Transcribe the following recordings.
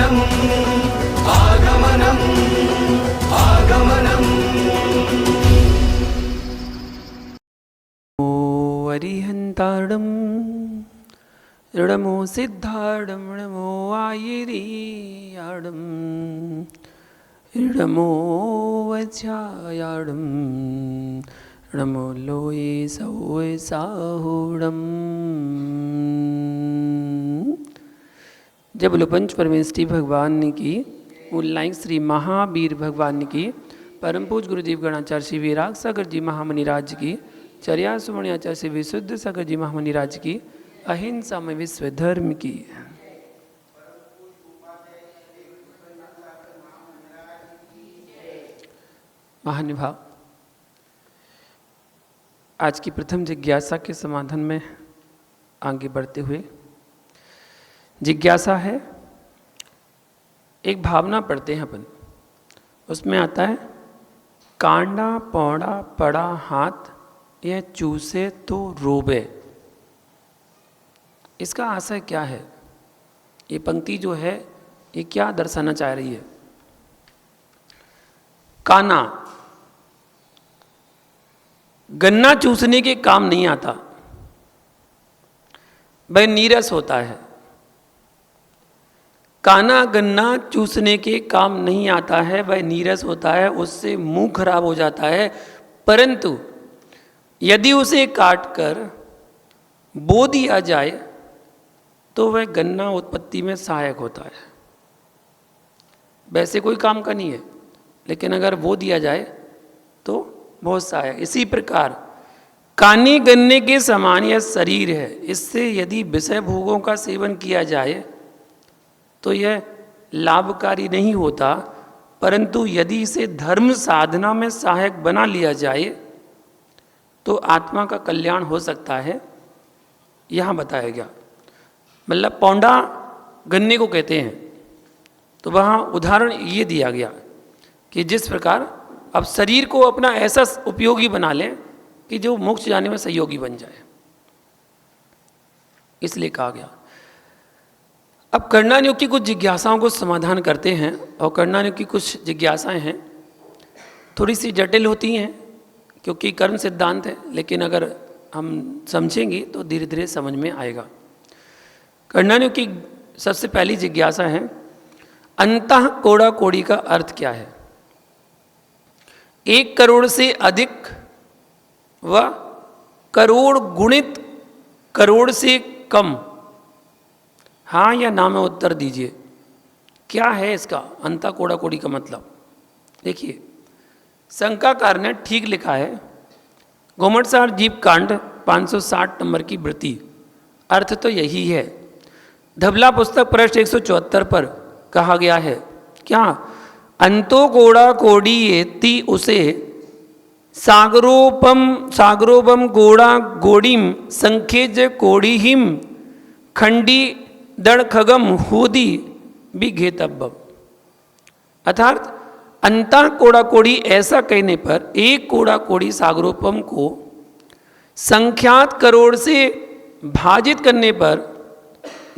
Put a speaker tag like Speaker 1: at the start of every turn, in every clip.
Speaker 1: आगमनम् आगमनम् आगमनम्।
Speaker 2: अरिहन्ताडं ऋणमो सिद्धाडं ऋणमो आयिरीयाडं ऋणमो वज्रायाडं ऋणमो लोये सौये साहूडम। जय बोलो पंच परमेष्ठी भगवान की, मूलनायक श्री महावीर भगवान की, परम पूज गुरुदेव गणाचार्य श्री विराग सागर जी महामणि राज की, चर्या सुमणि आचार्य श्री विशुद्ध सागर जी महामणि राज की, अहिंसा में विश्व धर्म की। महानुभाव, आज की प्रथम जिज्ञासा के समाधान में आगे बढ़ते हुए, जिज्ञासा है, एक भावना पढ़ते हैं अपन, उसमें आता है कांडा पौड़ा पड़ा हाथ, यह चूसे तो रोबे। इसका आशय क्या है? ये पंक्ति जो है ये क्या दर्शाना चाह रही है? काना गन्ना चूसने के काम नहीं आता, वह नीरस होता है। काना गन्ना चूसने के काम नहीं आता है, वह नीरस होता है, उससे मुंह खराब हो जाता है। परंतु यदि उसे काटकर बो दिया जाए तो वह गन्ना उत्पत्ति में सहायक होता है। वैसे कोई काम का नहीं है, लेकिन अगर बो दिया जाए तो बहुत सहायक। इसी प्रकार काने गन्ने के समान यह शरीर है, इससे यदि विषय भोगों का सेवन किया जाए तो यह लाभकारी नहीं होता, परंतु यदि इसे धर्म साधना में सहायक बना लिया जाए तो आत्मा का कल्याण हो सकता है। यहाँ बताया गया, मतलब पौंडा गन्ने को कहते हैं, तो वहाँ उदाहरण ये दिया गया कि जिस प्रकार अब शरीर को अपना ऐसा उपयोगी बना लें कि जो मोक्ष जाने में सहयोगी बन जाए, इसलिए कहा गया। अब कर्णानुयोग की कुछ जिज्ञासाओं को समाधान करते हैं, और कर्णानुयोग की कुछ जिज्ञासाएं हैं, थोड़ी सी जटिल होती हैं क्योंकि कर्म सिद्धांत है, लेकिन अगर हम समझेंगे तो धीरे धीरे समझ में आएगा। कर्णानुयोग की सबसे पहली जिज्ञासा है, अंतः कोड़ा कोड़ी का अर्थ क्या है? 1 करोड़ से अधिक व करोड़ गुणित करोड़ से कम, हाँ या ना में उत्तर दीजिए। क्या है इसका अंता कोड़ा कोड़ी का मतलब? देखिए, शंकाकार ने ठीक लिखा है, घुमटसार जीव कांड 560 नंबर की वृत्ति, अर्थ तो यही है। धबला पुस्तक पृष्ठ 174 पर कहा गया है, क्या? अंतो कोड़ा कोड़ी येति उसे सागरोपम गोड़ा गोड़ीम संखेज कोड़ीहिम खंडी दण खगम होदी विघेतब्बम। अर्थात अंता कोड़ा कोड़ी ऐसा कहने पर एक कोड़ा कोड़ी सागरोपम को संख्यात करोड़ से भाजित करने पर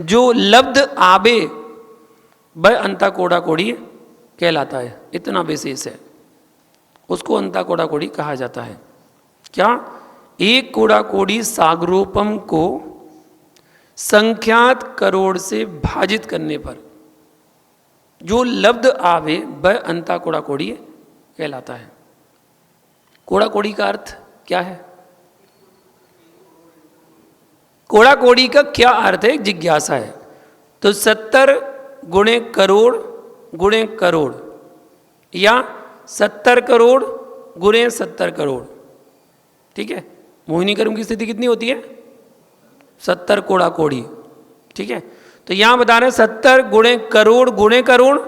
Speaker 2: जो लब्ध आबे वह अंता कोड़ा कोड़ी कहलाता है। इतना विशेष है, उसको अंता कोड़ा कोड़ी कहा जाता है। क्या? एक कोड़ा कोड़ी सागरोपम को संख्यात करोड़ से भाजित करने पर जो लब्ध आवे वह अंता कोड़ा कोड़ी कहलाता है। कोड़ा कोड़ी का अर्थ क्या है? कोड़ा कोड़ी का क्या अर्थ है? जिज्ञासा है। तो 70 गुणे करोड़ गुणे करोड़, या 70 करोड़ गुणे 70 करोड़, ठीक है। मोहिनी कर्म की स्थिति कितनी होती है? 70 कोड़ा कोड़ी, ठीक है। तो यहां बता रहे हैं 70 गुणे करोड़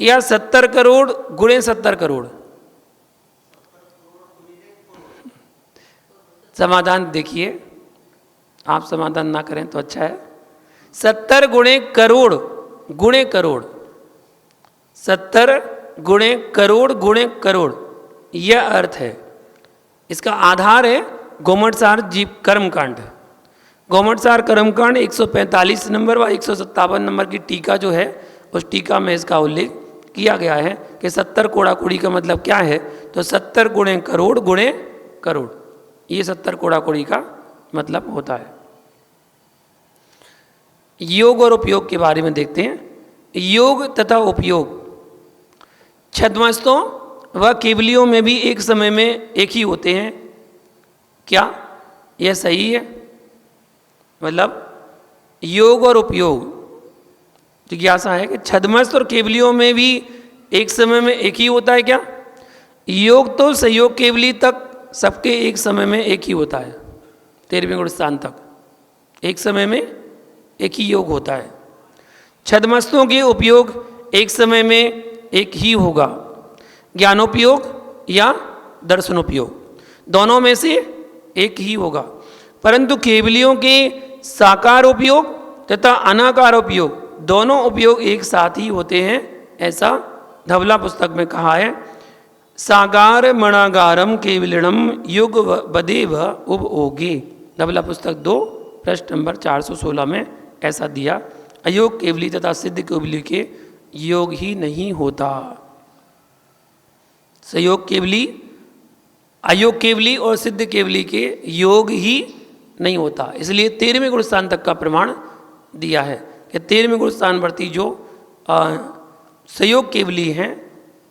Speaker 2: या 70 करोड़ गुणे 70 करोड़। समाधान देखिए, आप समाधान ना करें तो अच्छा है। 70 गुणे करोड़ गुणे करोड़, 70 गुणे करोड़, यह अर्थ है। इसका आधार है घुमटसार जीव कर्मकांड। घुमटसार कर्मकांड 145 नंबर व 157 नंबर की टीका जो है उस टीका में इसका उल्लेख किया गया है कि 70 कोड़ा कोड़ी का मतलब क्या है, तो 70 गुणे करोड़, ये 70 कोड़ा कोड़ी का मतलब होता है। योग और उपयोग के बारे में देखते हैं। योग तथा उपयोग छद्मस्तों व केवलियों में भी एक समय में एक ही होते हैं, क्या यह सही है? मतलब योग और उपयोग, जिज्ञासा है कि छद्मस्त और केवलियों में भी एक समय में एक ही होता है क्या? योग तो सहयोग केवली तक सबके एक समय में एक ही होता है, 13वें गुण स्थान तक एक समय में एक ही योग होता है। छद्मस्तों के उपयोग एक समय में एक ही होगा, ज्ञानोपयोग या दर्शनोपयोग, दोनों में से एक ही होगा। परंतु केवलियों के साकार उपयोग तथा अनाकार उपयोग दोनों उपयोग एक साथ ही होते हैं, ऐसा धवला पुस्तक में कहा है। साकार मणागारम केवलिणम युग बदेव उपओगे, धवला पुस्तक 2 पृष्ठ नंबर 416 में ऐसा दिया। अयोग केवली तथा सिद्ध केवली के योग ही नहीं होता। सहयोग केवली, अयोग केवली और सिद्ध केवली के योग ही नहीं होता। इसलिए 13वें गुण स्थान तक का प्रमाण दिया है कि 13वें गुण स्थान वर्ती जो सहयोग केवली हैं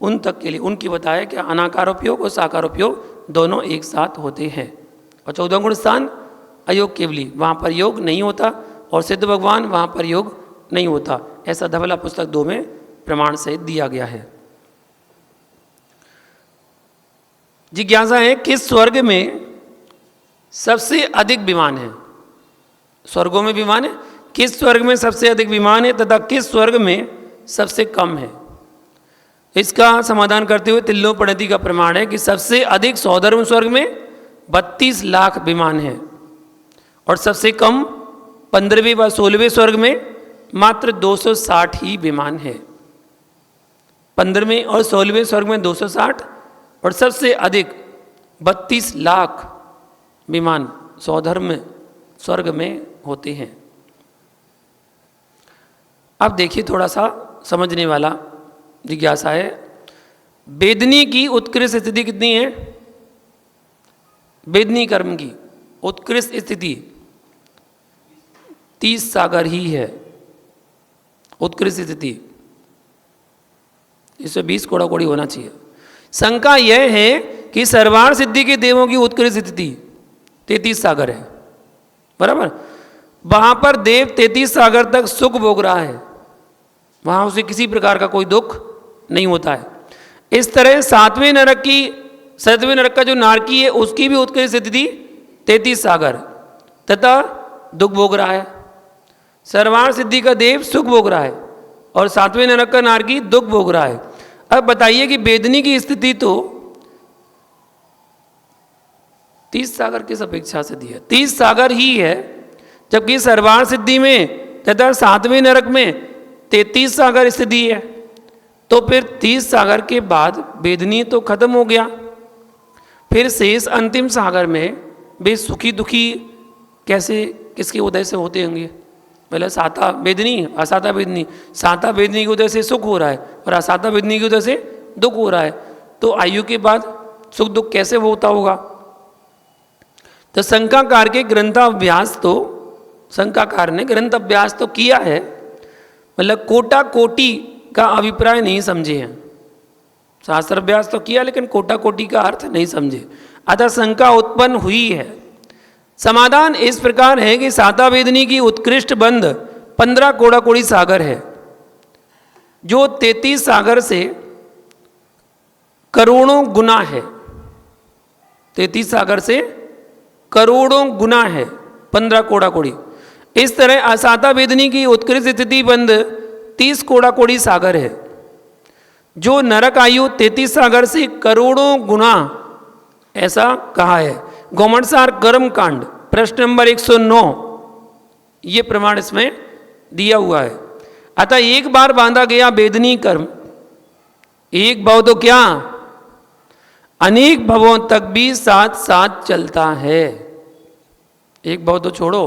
Speaker 2: उन तक के लिए उनकी बताया कि अनाकार उपयोग और साकार उपयोग दोनों एक साथ होते हैं। और 14वां गुण स्थान अयोग केवली, वहाँ पर योग नहीं होता, और सिद्ध भगवान वहाँ पर योग नहीं होता, ऐसा धवला पुस्तक 2 में प्रमाण सहित दिया गया है। जिज्ञासा है किस स्वर्ग में सबसे अधिक विमान है? स्वर्गों में विमान है, किस स्वर्ग में सबसे अधिक विमान है तथा किस स्वर्ग में सबसे कम है? इसका समाधान करते हुए तिल्लो प्रणति का प्रमाण है कि सबसे अधिक 100वें स्वर्ग में 32 लाख विमान है, और सबसे कम 15वें व 16वें स्वर्ग में मात्र 260 ही विमान है। 15वें और 16वें स्वर्ग में 260 और सबसे अधिक 32 लाख विमान 100वें स्वर्ग में होते हैं। अब देखिए थोड़ा सा समझने वाला जिज्ञासा है, वेदनी की उत्कृष्ट स्थिति कितनी है? वेदनी कर्म की उत्कृष्ट स्थिति 30 सागर ही है। उत्कृष्ट स्थिति इसमें 20 कोड़ा कोड़ी होना चाहिए। शंका यह है कि सर्वार सिद्धि के देवों की उत्कृष्ट स्थिति 33 सागर है, बराबर। वहां पर देव 33 सागर तक सुख भोग रहा है, वहां उसे किसी प्रकार का कोई दुख नहीं होता है। इस तरह 7वें नरक का जो नारकी है उसकी भी उत्कृष्ट स्थिति 33 सागर तथा दुख भोग रहा है। सर्वार सिद्धि का देव सुख भोग रहा है और 7वें नरक का नारकी दुख भोग रहा है। अब बताइए कि वेदनी की स्थिति तो 30 सागर किस अपेक्षा से दी है? 30 सागर ही है, जबकि सर्वार सिद्धि में तथा 7वें नरक में 33 सागर स्थिति है। तो फिर 30 सागर के बाद वेदनी तो खत्म हो गया, फिर शेष अंतिम सागर में वे सुखी दुखी कैसे किसके उदय से होते होंगे? पहले साता वेदनी असाता वेदनी, साता वेदनी की उदय से सुख हो रहा है और असाता वेदनी की उदय से दुख हो रहा है, तो आयु के बाद सुख दुख कैसे होता होगा? तो शंकाकार के ग्रंथाभ्यास तो शंकाकार ने ग्रंथ अभ्यास तो किया है, मतलब कोटा कोटि का अभिप्राय नहीं समझे हैं। शास्त्र अभ्यास तो किया लेकिन कोटा कोटि का अर्थ नहीं समझे, अतः शंका उत्पन्न हुई है। समाधान इस प्रकार है कि साता वेदनी की उत्कृष्ट बंध 15 कोड़ा कोड़ी सागर है, जो 33 सागर से करोड़ों गुना है। 33 सागर से करोड़ों गुना है 15 कोड़ा कोड़ी। इस तरह असाता वेदनी की उत्कृष्ट स्थिति बंध 30 कोड़ा कोड़ी सागर है, जो नरक आयु 33 सागर से करोड़ों गुना, ऐसा कहा है। गौमणसार कर्म कांड प्रश्न नंबर 109 ये प्रमाण इसमें दिया हुआ है। अतः एक बार बांधा गया वेदनी कर्म एक भाव तो क्या अनेक भवों तक भी साथ साथ चलता है। एक भाव तो छोड़ो,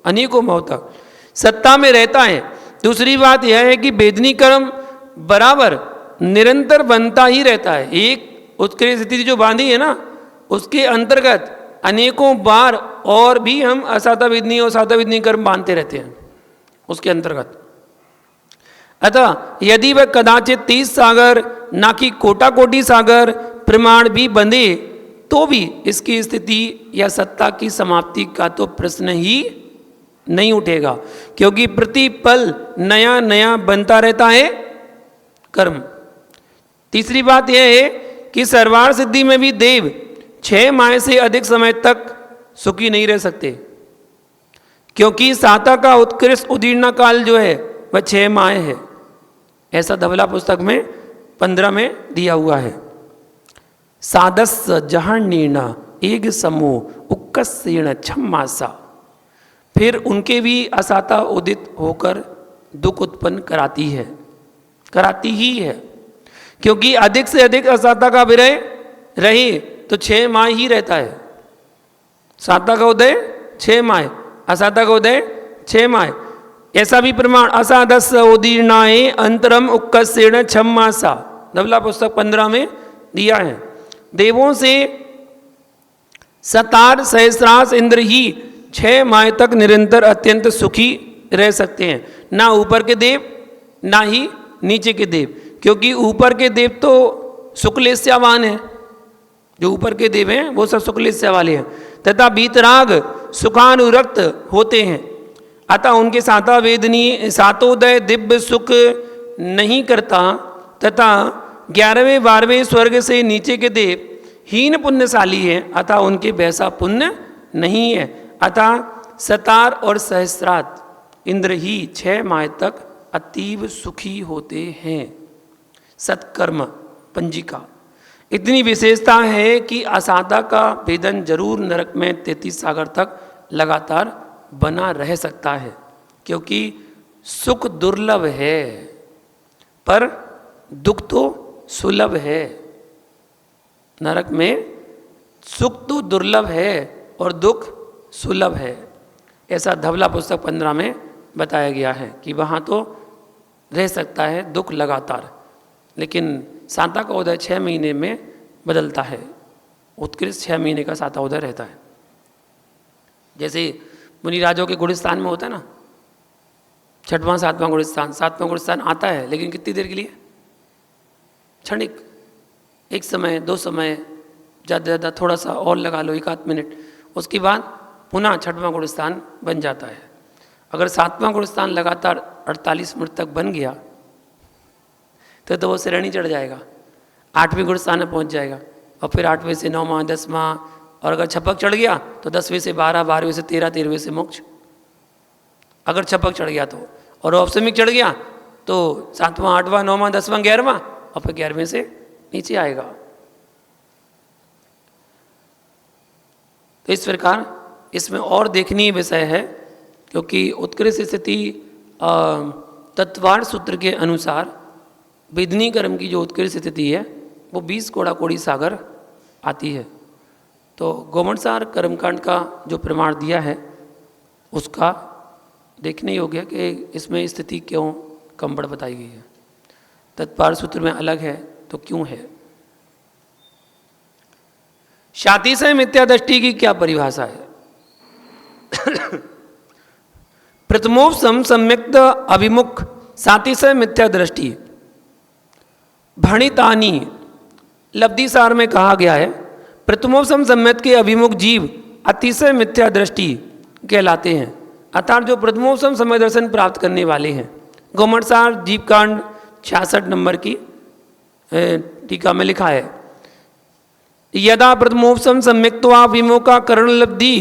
Speaker 2: अनेकों भाव तक सत्ता में रहता है। दूसरी बात यह है कि वेदनी कर्म बराबर निरंतर बनता ही रहता है। एक उत्कृष्ट स्थिति जो बांधी है ना, उसके अंतर्गत अनेकों बार और भी हम असाता वेदनी और साता वेदनी कर्म बांधते रहते हैं उसके अंतर्गत। अतः यदि वह कदाचित 30 सागर ना कि कोटा कोटि सागर प्रमाण भी बंधे तो भी इसकी स्थिति या सत्ता की समाप्ति का तो प्रश्न ही नहीं उठेगा, क्योंकि प्रति पल नया नया बनता रहता है कर्म। तीसरी बात यह है कि सर्वार्थ सिद्धि में भी देव 6 माह से अधिक समय तक सुखी नहीं रह सकते, क्योंकि साता का उत्कृष्ट उदीर्ण काल जो है वह 6 माह है। ऐसा धवला पुस्तक में 15 में दिया हुआ है। सादस्य जहनीर्ण एक समूह उक्कसेण छम्मासा, फिर उनके भी असाता उदित होकर दुख उत्पन्न कराती ही है, क्योंकि अधिक से अधिक असाता का विरय रहे तो 6 माह ही रहता है। साता का उदय 6 माह, असाता का उदय 6 माह। ऐसा भी प्रमाण असादस्य उदीर्णाए अंतरम उक्कसेण छम्मासा धवला पुस्तक 15 में दिया है। देवों से सतार सहस्रास इंद्र ही 6 माह तक निरंतर अत्यंत सुखी रह सकते हैं, ना ऊपर के देव ना ही नीचे के देव, क्योंकि ऊपर के देव तो शुक्लेस्यावान है, जो ऊपर के देव हैं वो सब शुक्लेस्या वाले हैं, तथा बीतराग सुखानुरक्त होते हैं। अतः उनके साता वेदनी सातोदय दिव्य सुख नहीं करता, तथा 11वें 12वें स्वर्ग से नीचे के देव हीन पुण्यशाली हैं, अतः उनके वैसा पुण्य नहीं है। अतः सतार और सहस्रात इंद्र ही 6 माह तक अतीव सुखी होते हैं। सत्कर्म पंजिका इतनी विशेषता है कि असाता का वेदन जरूर नरक में 33 सागर तक लगातार बना रह सकता है, क्योंकि सुख दुर्लभ है पर दुख तो सुलभ है। नरक में सुख तो दुर्लभ है और दुख सुलभ है। ऐसा धवला पुस्तक 15 में बताया गया है कि वहाँ तो रह सकता है दुख लगातार, लेकिन साता का उदय 6 महीने में बदलता है। उत्कृष्ट 6 महीने का साता उदय रहता है। जैसे मुनिराजों के गुणस्थान में होता है ना, 6वां 7वां गुणस्थान, 7वां गुणस्थान आता है लेकिन कितनी देर के लिए, क्षणिक, 1 समय 2 समय, ज़्यादा ज़्यादा थोड़ा सा और लगा लो 1 आध मिनट, उसके बाद पुनः 6वां गुणस्थान बन जाता है। अगर 7वां गुणस्थान लगातार 48 मिनट तक बन गया तो वो श्रेणी चढ़ जाएगा, 8वें गुणस्थान में पहुंच जाएगा, और फिर 8वें से 9वां 10वां, और अगर छपक चढ़ गया तो 10वें से 12, 12वें से 13, 13वें से मोक्ष। अगर छपक चढ़ गया तो, और औपसमिक चढ़ गया तो 7वां 8वां 9वां 10वां 11वां, और फिर 11वें से नीचे आएगा। तो इस प्रकार इसमें और देखनीय विषय है, क्योंकि उत्कृष्ट स्थिति तत्वार्थ सूत्र के अनुसार वेदनी कर्म की जो उत्कृष्ट स्थिति है वो 20 कोड़ा कोड़ी सागर आती है। तो गोमणसार कर्मकांड का जो प्रमाण दिया है उसका देखने योग्य है कि इसमें स्थिति क्यों कम बढ़ बताई गई है। तत्पार सूत्र में अलग है तो क्यों है। शातिशय मिथ्या दृष्टि की क्या परिभाषा है? प्रथमोपसम सम्यक्त अभिमुख सातिशय मिथ्या दृष्टि भणितानी लब्धिसार में कहा गया है, प्रथमोपसम सम्यक्त के अभिमुख जीव अतिशय मिथ्या दृष्टि कहलाते हैं, अर्थात जो प्रथमोपसम समय दर्शन प्राप्त करने वाले हैं। गोमणसार जीवकांड 66 नंबर की टीका में लिखा है, यदा प्रथमोपसम सम्यक्त्वा विमोका करण लब्धि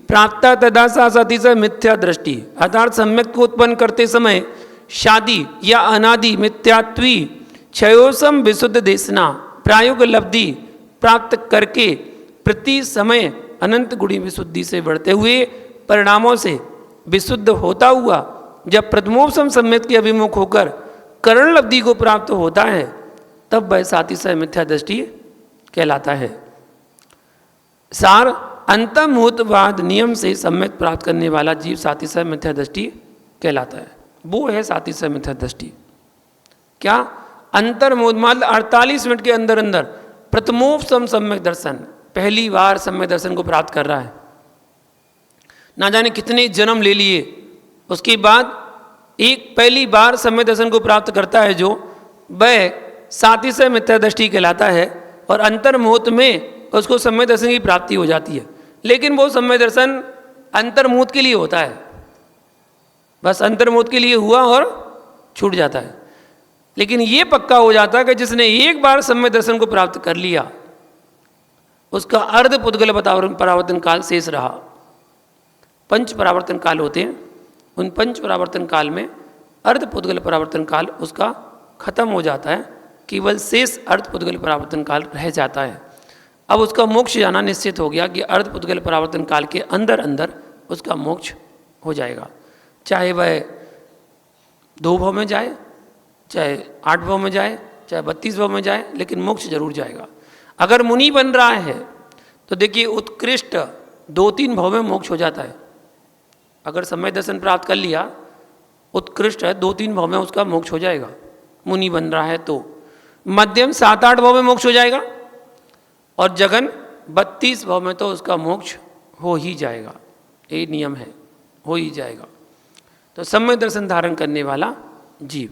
Speaker 2: प्राप्त तदा सा अतिशय मिथ्या दृष्टि, अर्थात सम्यक को उत्पन्न करते समय शादी या अनादि मिथ्यात्वी क्षयोसम विशुद्ध देशना प्रायोग लब्धि प्राप्त करके प्रति समय अनंत गुणी विशुद्धि से बढ़ते हुए परिणामों से विशुद्ध होता हुआ जब प्रथमोपसम सम्यक के अभिमुख होकर करण लब्धि को प्राप्त होता है तब वह सातिशय मिथ्या दृष्टि कहलाता है। सार अंतर्मुहूर्तवाद नियम से सम्यक प्राप्त करने वाला जीव सातिशय मिथ्या दृष्टि कहलाता है। वो है सातिशय मिथ्या दृष्टि। क्या? अंतर्मोदमाल 48 मिनट के अंदर अंदर प्रथमोपम सम्यक दर्शन, पहली बार सम्यक दर्शन को प्राप्त कर रहा है। ना जाने कितने जन्म ले लिए, उसके बाद एक पहली बार सम्यक दर्शन को प्राप्त करता है जो वह सातिशय मिथ्या दृष्टि कहलाता है, और अंतर्मुहूर्त में उसको सम्यक दर्शन की प्राप्ति हो जाती है। लेकिन वो सम्यक दर्शन अंतर्मुहूर्त के लिए होता है, बस अंतर्मुहूर्त के लिए हुआ और छूट जाता है। लेकिन ये पक्का हो जाता है कि जिसने एक बार सम्यक दर्शन को प्राप्त कर लिया उसका अर्ध पुद्गल परावर्तन काल शेष रहा। 5 परावर्तन काल होते हैं, उन 5 परावर्तन काल में अर्ध पुद्गल परावर्तन काल उसका खत्म हो जाता है, केवल शेष अर्ध पुद्गल परावर्तन काल रह जाता है। अब उसका मोक्ष जाना निश्चित हो गया कि अर्ध पुद्गल परावर्तन काल के अंदर अंदर उसका मोक्ष हो जाएगा, चाहे वह 2 भाव में जाए, चाहे 8 भाव में जाए, चाहे 32 भाव में जाए, लेकिन मोक्ष जरूर जाएगा। अगर मुनि बन रहा है तो देखिए उत्कृष्ट 2-3 भाव में मोक्ष हो जाता है। अगर सम्यक दर्शन प्राप्त कर लिया, उत्कृष्ट है 2-3 भाव में उसका मोक्ष हो जाएगा। मुनि बन रहा है तो मध्यम 7-8 भाव में मोक्ष हो जाएगा, और जगन 32 भाव में तो उसका मोक्ष हो ही जाएगा। ये नियम है, हो ही जाएगा। तो सम्यक दर्शन धारण करने वाला जीव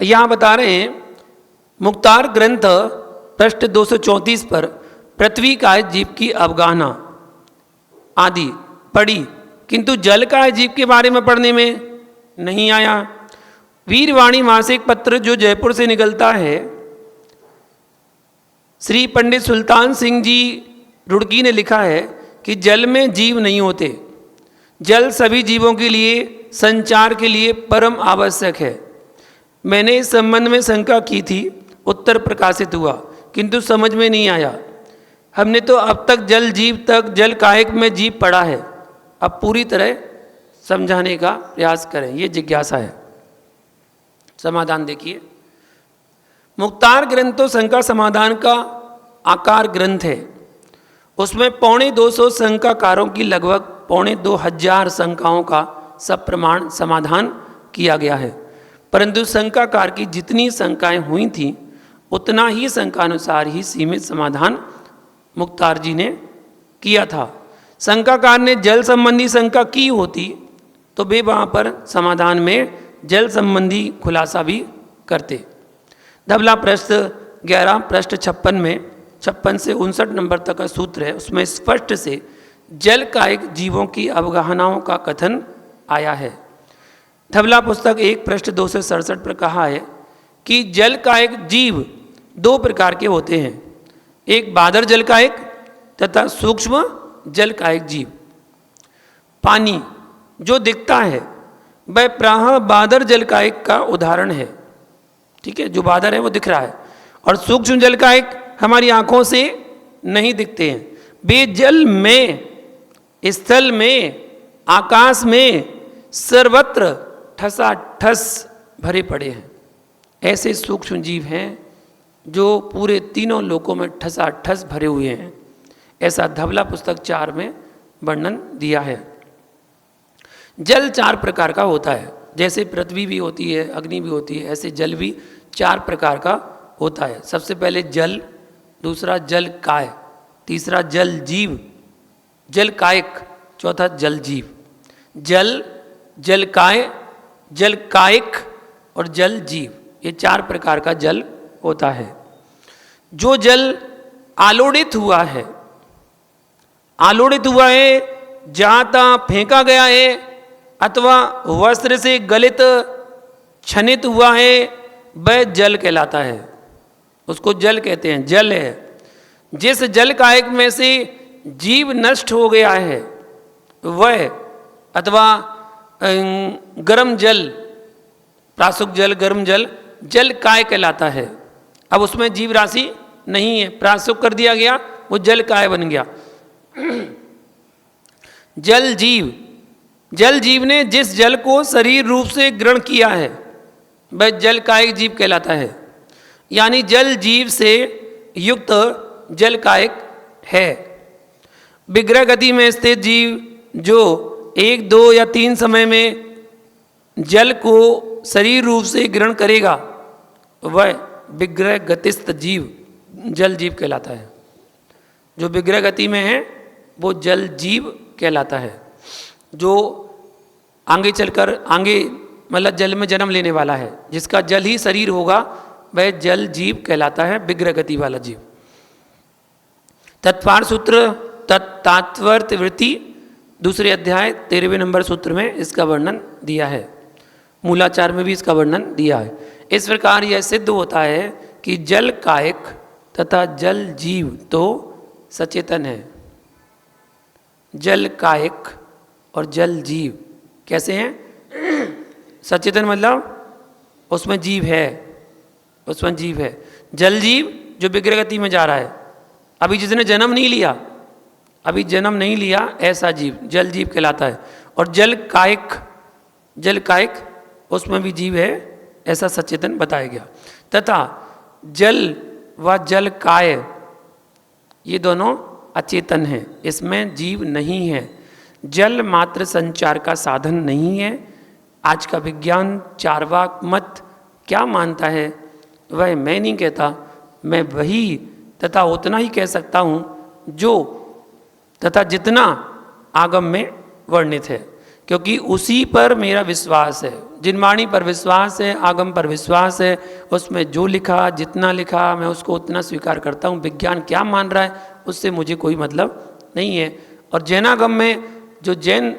Speaker 2: यहां बता रहे हैं, मुक्तार ग्रंथ पृष्ठ 234 पर पृथ्वी काय जीव की अवगाहना आदि पढ़ी, किंतु जल काय जीव के बारे में पढ़ने में नहीं आया। वीरवाणी मासिक पत्र जो जयपुर से निकलता है, श्री पंडित सुल्तान सिंह जी रुड़की ने लिखा है कि जल में जीव नहीं होते, जल सभी जीवों के लिए संचार के लिए परम आवश्यक है। मैंने इस संबंध में शंका की थी, उत्तर प्रकाशित हुआ, किंतु समझ में नहीं आया। हमने तो अब तक जल जीव तक जल कायक में जीव पढ़ा है, अब पूरी तरह समझाने का प्रयास करें, ये जिज्ञासा है। समाधान देखिए, मुक्तार ग्रंथ तो शंका समाधान का आकार ग्रंथ है। उसमें 250 शंकाकारों की लगभग 2500 शंकाओं का सब प्रमाण समाधान किया गया है, परंतु शंकाकार की जितनी शंकाएं हुई थीं उतना ही शंकानुसार ही सीमित समाधान मुक्तार जी ने किया था। शंकाकार ने जल संबंधी शंका की होती तो वे वहाँ पर समाधान में जल संबंधी खुलासा भी करते। धवला पृष्ठ 11 पृष्ठ 56 में 56 से 59 नंबर तक का सूत्र है, उसमें स्पष्ट से जल कायिक जीवों की अवगाहनाओं का कथन आया है। धवला पुस्तक 1 पृष्ठ 2 से 67 पर कहा है कि जल कायिक जीव 2 प्रकार के होते हैं, एक बादर जल कायिक तथा सूक्ष्म जल कायिक जीव। पानी जो दिखता है वह प्राह बादर जल कायिक का उदाहरण है, ठीक है, जो बादर है वो दिख रहा है, और सूक्ष्म जल कायिक हमारी आंखों से नहीं दिखते हैं। वे जल में, स्थल में, आकाश में सर्वत्र ठसाठस भरे पड़े हैं। ऐसे सूक्ष्म जीव हैं जो पूरे तीनों लोकों में ठसाठस भरे हुए हैं, ऐसा धवला पुस्तक 4 में वर्णन दिया है। जल 4 प्रकार का होता है, जैसे पृथ्वी भी होती है, अग्नि भी होती है, ऐसे जल भी 4 प्रकार का होता है। सबसे पहले जल, दूसरा जल काय, तीसरा जल जीव, जल कायिक, चौथा जल जीव। जल, जल काय, जल कायिक और जल जीव, ये 4 प्रकार का जल होता है। जो जल आलोड़ित हुआ है, आलोड़ित हुआ है, जाता फेंका गया है, अथवा वस्त्र से गलित छनित हुआ है, वह जल कहलाता है, उसको जल कहते हैं, जल है। जिस जल कायिक में से जीव नष्ट हो गया है वह, अथवा गर्म जल, प्रासुक जल, गर्म जल, जल काय कहलाता है। अब उसमें जीव राशि नहीं है, प्रासुक कर दिया गया, वो जल काय बन गया। जल जीव, जल जीव ने जिस जल को शरीर रूप से ग्रहण किया है वह जल कायिक जीव कहलाता है, यानी जल जीव से युक्त जल कायिक है। विग्रह गति में स्थित जीव जो 1, 2 या 3 समय में जल को शरीर रूप से ग्रहण करेगा वह विग्रह गतिस्थ जीव जल जीव कहलाता है। जो विग्रह गति में है वो जल जीव कहलाता है। जो आगे चलकर आगे मतलब जल में जन्म लेने वाला है, जिसका जल ही शरीर होगा, वह जल जीव कहलाता है, विग्रह गति वाला जीव। तत्पार सूत्र तत्तात्वर्थ वृत्ति 2 अध्याय 13वें नंबर सूत्र में इसका वर्णन दिया है। मूलाचार में भी इसका वर्णन दिया है। इस प्रकार यह सिद्ध होता है कि जल कायक तथा जल जीव तो सचेतन है। जल कायक और जल जीव कैसे हैं? सचेतन मतलब उसमें जीव है, उसमें जीव है। जल जीव जो विग्रह गति में जा रहा है, अभी जिसने जन्म नहीं लिया, अभी जन्म नहीं लिया, ऐसा जीव जल जीव कहलाता है। और जल कायक उसमें भी जीव है, ऐसा सचेतन बताया गया। तथा जल व जल काय ये दोनों अचेतन हैं, इसमें जीव नहीं है। जल मात्र संचार का साधन नहीं है। आज का विज्ञान चार्वाक मत क्या मानता है वह मैं नहीं कहता, मैं वही तथा उतना ही कह सकता हूँ जो तथा जितना आगम में वर्णित है, क्योंकि उसी पर मेरा विश्वास है। जिन वाणी पर विश्वास है, आगम पर विश्वास है, उसमें जो लिखा जितना लिखा मैं उसको उतना स्वीकार करता हूँ। विज्ञान क्या मान रहा है उससे मुझे कोई मतलब नहीं है। और जैनागम में जो जैन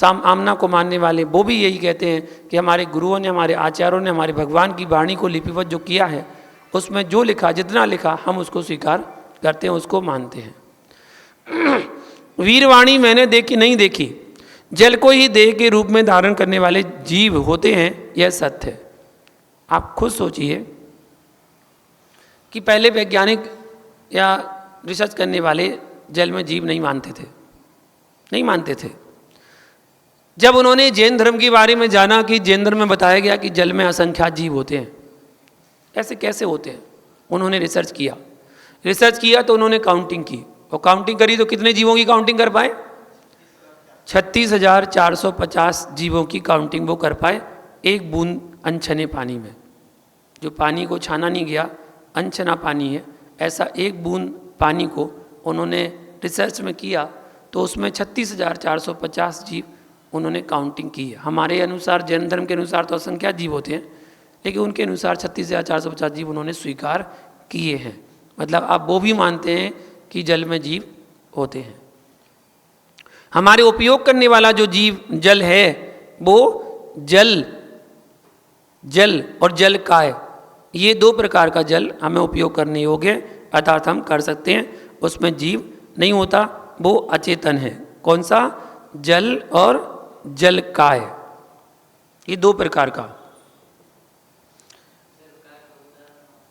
Speaker 2: आमना को मानने वाले वो भी यही कहते हैं कि हमारे गुरुओं ने, हमारे आचार्यों ने हमारे भगवान की वाणी को लिपिबद्ध जो किया है, उसमें जो लिखा जितना लिखा हम उसको स्वीकार करते हैं, उसको मानते हैं। वीरवाणी मैंने देखी नहीं देखी, जल को ही देह के रूप में धारण करने वाले जीव होते हैं, यह सत्य है। आप खुद सोचिए कि पहले वैज्ञानिक या रिसर्च करने वाले जल में जीव नहीं मानते थे, नहीं मानते थे। जब उन्होंने जैन धर्म के बारे में जाना कि जैन धर्म में बताया गया कि जल में असंख्यात जीव होते हैं, ऐसे कैसे होते हैं, उन्होंने रिसर्च किया तो उन्होंने काउंटिंग की, और काउंटिंग करी तो कितने जीवों की काउंटिंग कर पाए? 36,450 जीवों की काउंटिंग वो कर पाए एक बूंद अनछने पानी में। जो पानी को छाना नहीं गया, अनछना पानी है, ऐसा एक बूंद पानी को उन्होंने रिसर्च में किया तो उसमें 36,450 जीव उन्होंने काउंटिंग की है। हमारे अनुसार, जैन धर्म के अनुसार तो असंख्यात जीव होते हैं, लेकिन उनके अनुसार 36,450 जीव उन्होंने स्वीकार किए हैं। मतलब आप वो भी मानते हैं कि जल में जीव होते हैं। हमारे उपयोग करने वाला जो जीव जल है वो जल और जल काय, ये 2 प्रकार का जल हमें उपयोग करने योग्य अर्थात हम कर सकते हैं। उसमें जीव नहीं होता, वो अचेतन है। कौन सा? जल और जल काय, ये 2 प्रकार का।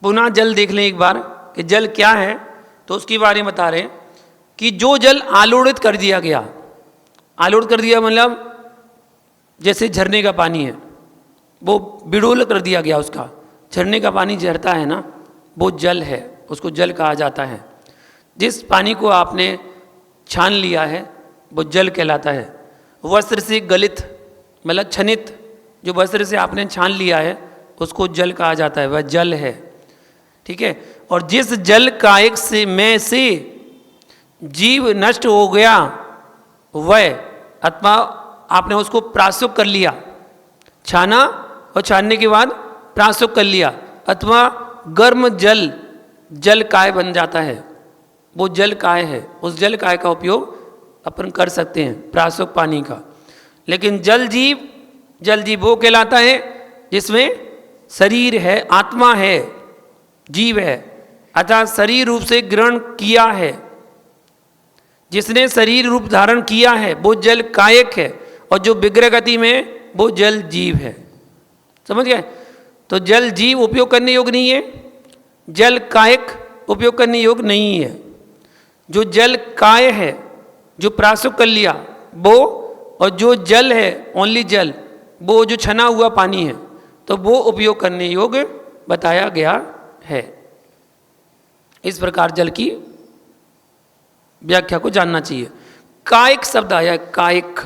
Speaker 2: पुनः जल देख लें एक बार कि जल क्या है, तो उसके बारे में बता रहे हैं कि जो जल आलोड़ित कर दिया गया, आलोड़ित कर दिया मतलब जैसे झरने का पानी है, वो बिडोल कर दिया गया, उसका झरने का पानी झरता है ना, वो जल है, उसको जल कहा जाता है। जिस पानी को आपने छान लिया है वो जल कहलाता है। वस्त्र से गलित मतलब छनित, जो वस्त्र से आपने छान लिया है उसको जल कहा जाता है, वह जल है। ठीक है। और जिस जल कायक से में से जीव नष्ट हो गया वह, अथवा आपने उसको प्रासुक कर लिया, छाना और छानने के बाद प्रासुक कर लिया, अथवा गर्म जल काय बन जाता है, वो जल काय है। उस जल काय का उपयोग अपन कर सकते हैं, प्रासुक पानी का। लेकिन जल जीव वो कहलाता है जिसमें शरीर है, आत्मा है, जीव है, अर्थात शरीर रूप से ग्रहण किया है। जिसने शरीर रूप धारण किया है वो जल कायक है, और जो विग्रह गति में वो जल जीव है। समझ गए? तो जल जीव उपयोग करने योग्य नहीं है, जल कायक उपयोग करने योग्य नहीं है। जो जल काय है, जो प्रासुक कर लिया वो, और जो जल है ओनली जल, वो जो छना हुआ पानी है, तो वो उपयोग करने योग्य बताया गया है। इस प्रकार जल की व्याख्या को जानना चाहिए। कायक शब्द आया, कायक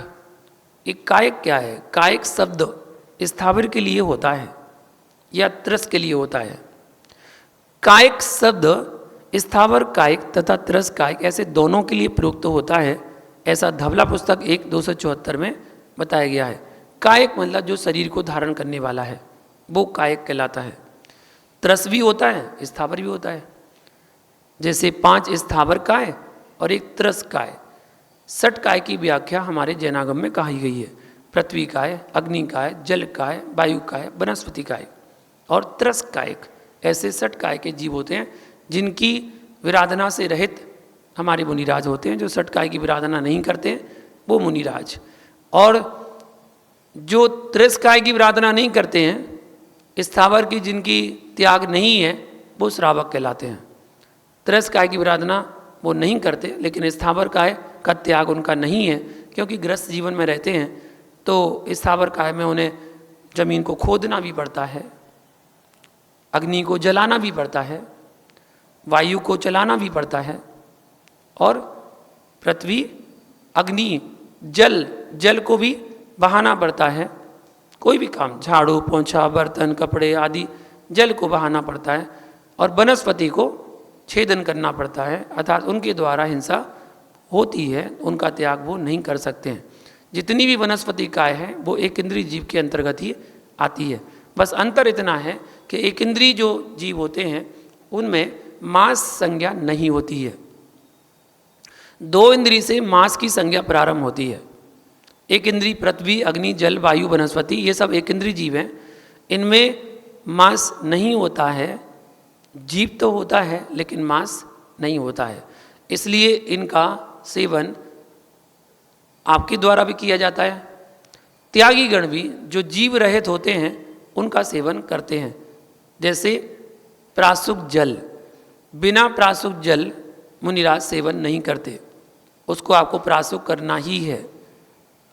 Speaker 2: एक कायक क्या है? कायक शब्द स्थावर के लिए होता है या त्रस के लिए होता है। कायक शब्द स्थावर कायक तथा त्रस कायक ऐसे दोनों के लिए प्रयुक्त होता है, ऐसा धवला पुस्तक 1/274 में बताया गया है। कायक मतलब जो शरीर को धारण करने वाला है वो कायक कहलाता है। त्रस भी होता है, स्थावर भी होता है। जैसे 5 स्थावर काय और 1 त्रस काय। 6 काय की व्याख्या हमारे जैनागम में कही गई है। पृथ्वी काय, अग्नि काय, जल काय, वायु काय, वनस्पति काय और त्रस कायक, ऐसे 6 काय के जीव होते हैं जिनकी विराधना से रहित हमारे मुनिराज होते हैं। जो 6 काय की विराधना नहीं करते वो मुनिराज, और जो त्रस काय की विराधना नहीं करते हैं, स्थावर की जिनकी त्याग नहीं है, वो श्रावक कहलाते हैं। त्रस काय की विराधना वो नहीं करते, लेकिन स्थावर काय का त्याग उनका नहीं है, क्योंकि गृहस्थ जीवन में रहते हैं तो स्थावर काय में उन्हें जमीन को खोदना भी पड़ता है, अग्नि को जलाना भी पड़ता है, वायु को चलाना भी पड़ता है, और पृथ्वी, अग्नि, जल को भी बहाना पड़ता है। कोई भी काम, झाड़ू, पोंछा, बर्तन, कपड़े आदि जल को बहाना पड़ता है, और वनस्पति को छेदन करना पड़ता है, अर्थात उनके द्वारा हिंसा होती है, उनका त्याग वो नहीं कर सकते हैं। जितनी भी वनस्पति काय है वो एक इंद्रिय जीव के अंतर्गत ही आती है। बस अंतर इतना है कि एक इंद्रिय जो जीव होते हैं उनमें मांस संज्ञा नहीं होती है। 2 इंद्रिय से मांस की संज्ञा प्रारंभ होती है। एक इंद्रिय पृथ्वी, अग्नि, जल, वायु, वनस्पति, ये सब एक इंद्रिय जीव हैं। इनमें मांस नहीं होता है, जीव तो होता है लेकिन मांस नहीं होता है। इसलिए इनका सेवन आपके द्वारा भी किया जाता है। त्यागी गण भी जो जीव रहित होते हैं उनका सेवन करते हैं। जैसे प्रासुक जल, बिना प्रासुक जल मुनिराज सेवन नहीं करते, उसको आपको प्रासुक करना ही है।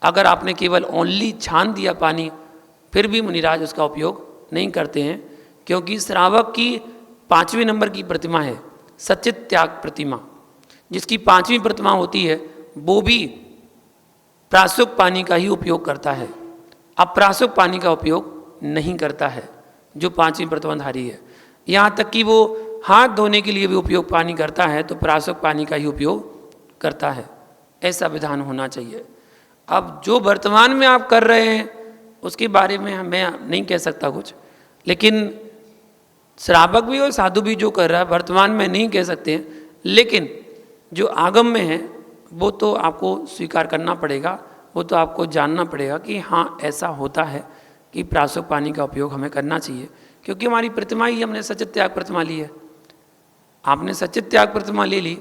Speaker 2: अगर आपने केवल ओनली छान दिया पानी, फिर भी मुनिराज उसका उपयोग नहीं करते हैं, क्योंकि श्रावक की 5वें नंबर की प्रतिमा है सचित त्याग प्रतिमा। जिसकी 5वीं प्रतिमा होती है वो भी प्रासुक पानी का ही उपयोग करता है, अप्रासुक पानी का उपयोग नहीं करता है जो 5वीं प्रतिमाधारी है। यहाँ तक कि वो हाथ धोने के लिए भी उपयोग पानी करता है तो प्रासुक पानी का ही उपयोग करता है। ऐसा विधान होना चाहिए। अब जो वर्तमान में आप कर रहे हैं उसके बारे में मैं नहीं कह सकता कुछ, लेकिन श्रावक भी और साधु भी जो कर रहा है वर्तमान में नहीं कह सकते हैं, लेकिन जो आगम में है वो तो आपको स्वीकार करना पड़ेगा, वो तो आपको जानना पड़ेगा कि हाँ ऐसा होता है कि प्रासुक पानी का उपयोग हमें करना चाहिए, क्योंकि हमारी प्रतिमा ही हमने सचित त्याग प्रतिमा ली है। आपने सचित त्याग प्रतिमा ले ली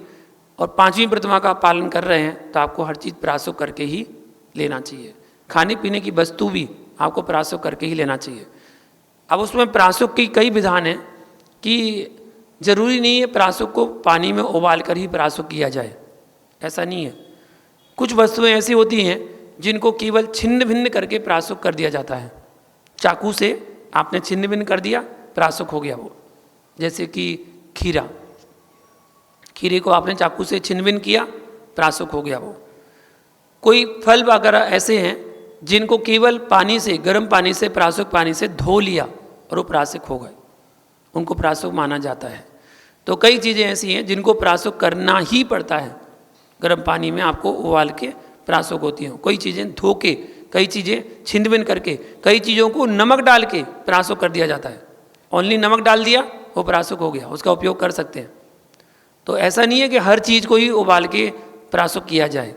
Speaker 2: और 5वीं प्रतिमा का पालन कर रहे हैं तो आपको हर चीज़ प्रासुक करके ही लेना चाहिए। खाने पीने की वस्तु भी आपको प्रासुक करके ही लेना चाहिए। अब उसमें प्रासुक की कई विधान हैं कि जरूरी नहीं है प्रासुक को पानी में उबाल कर ही प्रासुक किया जाए, ऐसा नहीं है। कुछ वस्तुएं ऐसी होती हैं जिनको केवल छिन्न भिन्न करके प्रासुक कर दिया जाता है। चाकू से आपने छिन्न भिन्न कर दिया, प्रासुक हो गया वो। जैसे कि खीरा, खीरे को आपने चाकू से छिन्न भिन्न किया, प्रासुक हो गया वो। कोई फल वगैरह ऐसे हैं जिनको केवल पानी से, गर्म पानी से, प्रासुक पानी से धो लिया और वो प्रासुक हो गए, उनको प्रासुक माना जाता है। तो कई चीज़ें ऐसी हैं जिनको प्रासुक करना ही पड़ता है, गर्म पानी में आपको उबाल के प्रासुक होती हैं। कोई चीज़ें धो के, कई चीज़ें छिन्न भिन्न करके, कई चीज़ों को नमक डाल के प्रासुक कर दिया जाता है। ओनली नमक डाल दिया वो प्रासुक हो गया, उसका उपयोग कर सकते हैं। तो ऐसा नहीं है कि हर चीज़ को ही उबाल के प्रासुक किया जाए,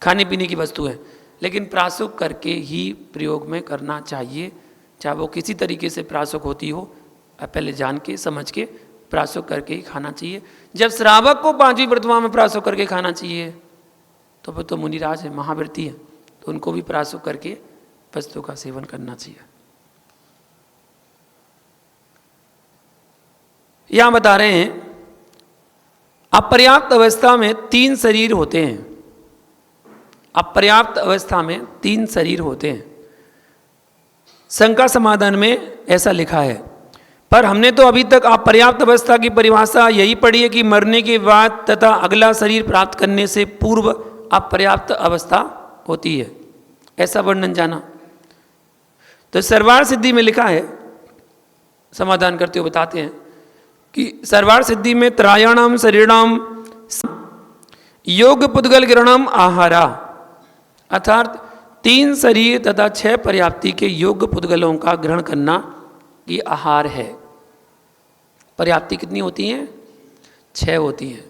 Speaker 2: खाने पीने की वस्तु है, लेकिन प्रासुक करके ही प्रयोग में करना चाहिए। चाहे वो किसी तरीके से प्रासुक होती हो, पहले जान के समझ के प्रासुक करके ही खाना चाहिए। जब श्रावक को 5वीं प्रतिमा में प्रासुक करके खाना चाहिए तो फिर तो मुनिराज है, महाव्रती है, तो उनको भी प्रासुक करके वस्तु का सेवन करना चाहिए। यहां बता रहे हैं अपर्याप्त अवस्था में 3 शरीर होते हैं। अपर्याप्त अवस्था में 3 शरीर होते हैं। शंका समाधान में ऐसा लिखा है, पर हमने तो अभी तक अपर्याप्त अवस्था की परिभाषा यही पढ़ी है कि मरने के बाद तथा अगला शरीर प्राप्त करने से पूर्व अपर्याप्त अवस्था होती है। ऐसा वर्णन जाना। तो सर्वार्थ सिद्धि में लिखा है, समाधान करते हुए बताते हैं कि सर्वार्थ सिद्धि में त्रायाणाम शरीराम योग पुद्गल ग्रहणम आहारा, अर्थात 3 शरीर तथा 6 पर्याप्ति के योग्य पुद्गलों का ग्रहण करना ये आहार है। पर्याप्ति कितनी होती हैं? 6 होती हैं।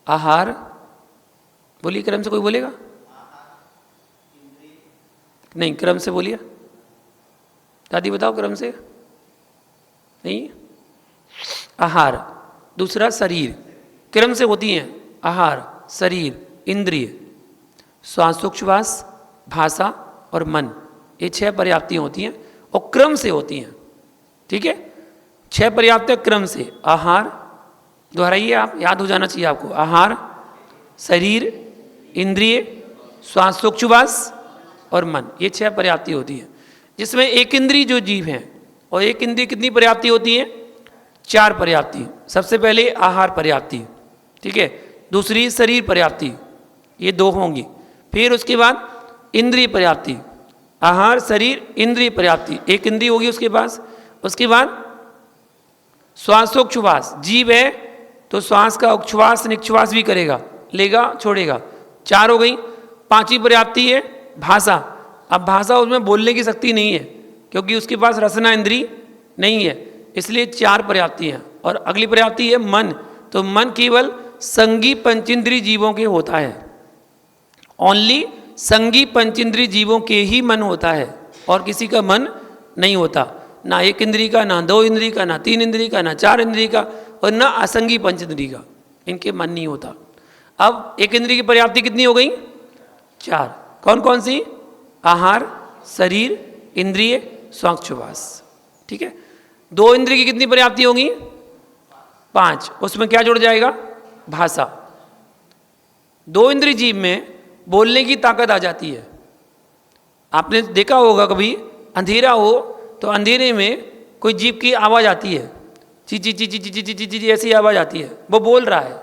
Speaker 2: आहार बोलिए, क्रम से कोई बोलेगा? नहीं, क्रम से बोलिए। दादी बताओ क्रम से। नहीं, आहार, दूसरा शरीर, क्रम से होती हैं। आहार, शरीर, इंद्रिय, श्वासोच्छ्वास, भाषा और मन, ये 6 पर्याप्तियाँ होती हैं और क्रम से होती हैं। ठीक है, 6 पर्याप्तियाँ क्रम से। आहार, दोहराइए आप, याद हो जाना चाहिए आपको। आहार, शरीर, इंद्रिय, श्वासोच्छ्वास और मन, ये 6 पर्याप्ति होती है। जिसमें एक इंद्रिय जो जीव हैं, और एक इंद्रिय कितनी पर्याप्ति होती है? 4 पर्याप्ति। सबसे पहले आहार पर्याप्ति, ठीक है, दूसरी शरीर पर्याप्ति, ये 2 होंगी। फिर उसके बाद इंद्रिय पर्याप्ति, आहार, शरीर, इंद्रिय पर्याप्ति, एक इंद्रिय होगी उसके पास। उसके बाद श्वासोच्छ्वास, जीव है तो श्वास का उच्छ्वास निश्वास भी करेगा, लेगा छोड़ेगा, 4 हो गई। 5वीं पर्याप्ति है भाषा। अब भाषा, उसमें बोलने की शक्ति नहीं है क्योंकि उसके पास रसना इंद्रिय नहीं है, इसलिए 4 पर्याप्ति हैं। और अगली पर्याप्ति है मन, तो मन केवल संगी पंचेंद्रिय जीवों के होता है, ओनली संगी पंचेंद्रिय जीवों के ही मन होता है और किसी का मन नहीं होता, ना एक इंद्रिय का, ना 2 इंद्रिय का, ना 3 इंद्रिय का, ना 4 इंद्रिय का, और ना असंगी पंचेंद्रिय का, इनके मन नहीं होता। अब एक इंद्रिय की पर्याप्ति कितनी हो गई? 4। कौन कौन सी? आहार, शरीर, इंद्रिय, श्वासोच्छ्वास। ठीक है, 2 इंद्रिय की कितनी पर्याप्ति होगी? 5। उसमें क्या जुड़ जाएगा? भाषा। 2 इंद्रिय जीव में बोलने की ताकत आ जाती है। आपने देखा होगा कभी अंधेरा हो तो अंधेरे में कोई जीव की आवाज़ आती है, ची ची ची ची ची ची ची ची ऐसी आवाज़ आती है, वो बोल रहा है,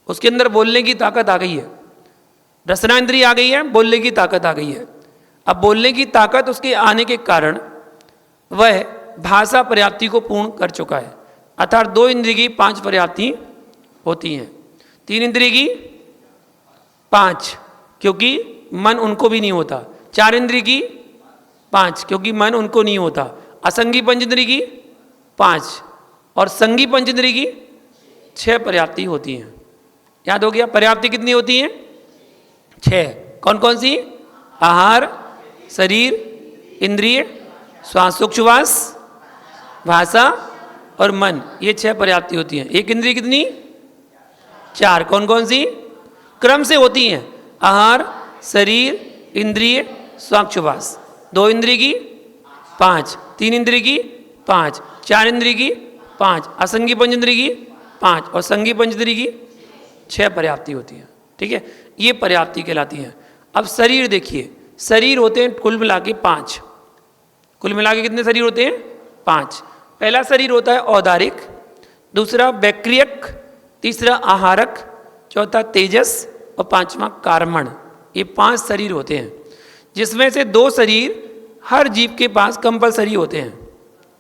Speaker 2: उसके अंदर बोलने की ताकत आ गई है, रसना इंद्रिय आ गई है, बोलने की ताकत आ गई है। अब बोलने की ताकत उसके आने के कारण वह भाषा पर्याप्ति को पूर्ण कर चुका है। अर्थात 2 इंद्रिय की 5 पर्याप्ति होती हैं, 3 इंद्रिय की 5 क्योंकि मन उनको भी नहीं होता, 4 इंद्रिय की 5 क्योंकि मन उनको नहीं होता, असंगी पंचेंद्रिय की 5 और संगी पंचेंद्रिय की 6 पर्याप्ति होती हैं। याद हो गया? पर्याप्ति कितनी होती हैं? 6। कौन कौन सी? आहार, शरीर, इंद्रिय, श्वासोच्छ्वास, भाषा और मन, ये 6 पर्याप्ति होती हैं। एक इंद्रिय कितनी? 4। कौन कौन सी? क्रम से होती हैं। आहार, शरीर, इंद्रिय, श्वासोच्छ्वास। 2 इंद्रिय की 5, 3 इंद्रिय की 5, 4 इंद्रिय की 5, असंगी पंचेंद्रिय की 5 और संगी पंचेंद्रिय की 6 पर्याप्ति होती है। ठीक है, ये पर्याप्ति कहलाती है। अब शरीर देखिए, शरीर होते हैं कुल मिला के 5। कुल मिला के कितने शरीर होते हैं? 5। पहला शरीर होता है औदारिक, दूसरा वैक्रियक, तीसरा आहारक, चौथा तेजस और 5वां कार्मण। ये 5 शरीर होते हैं, जिसमें से 2 शरीर हर जीव के पास कंपलसरी होते हैं।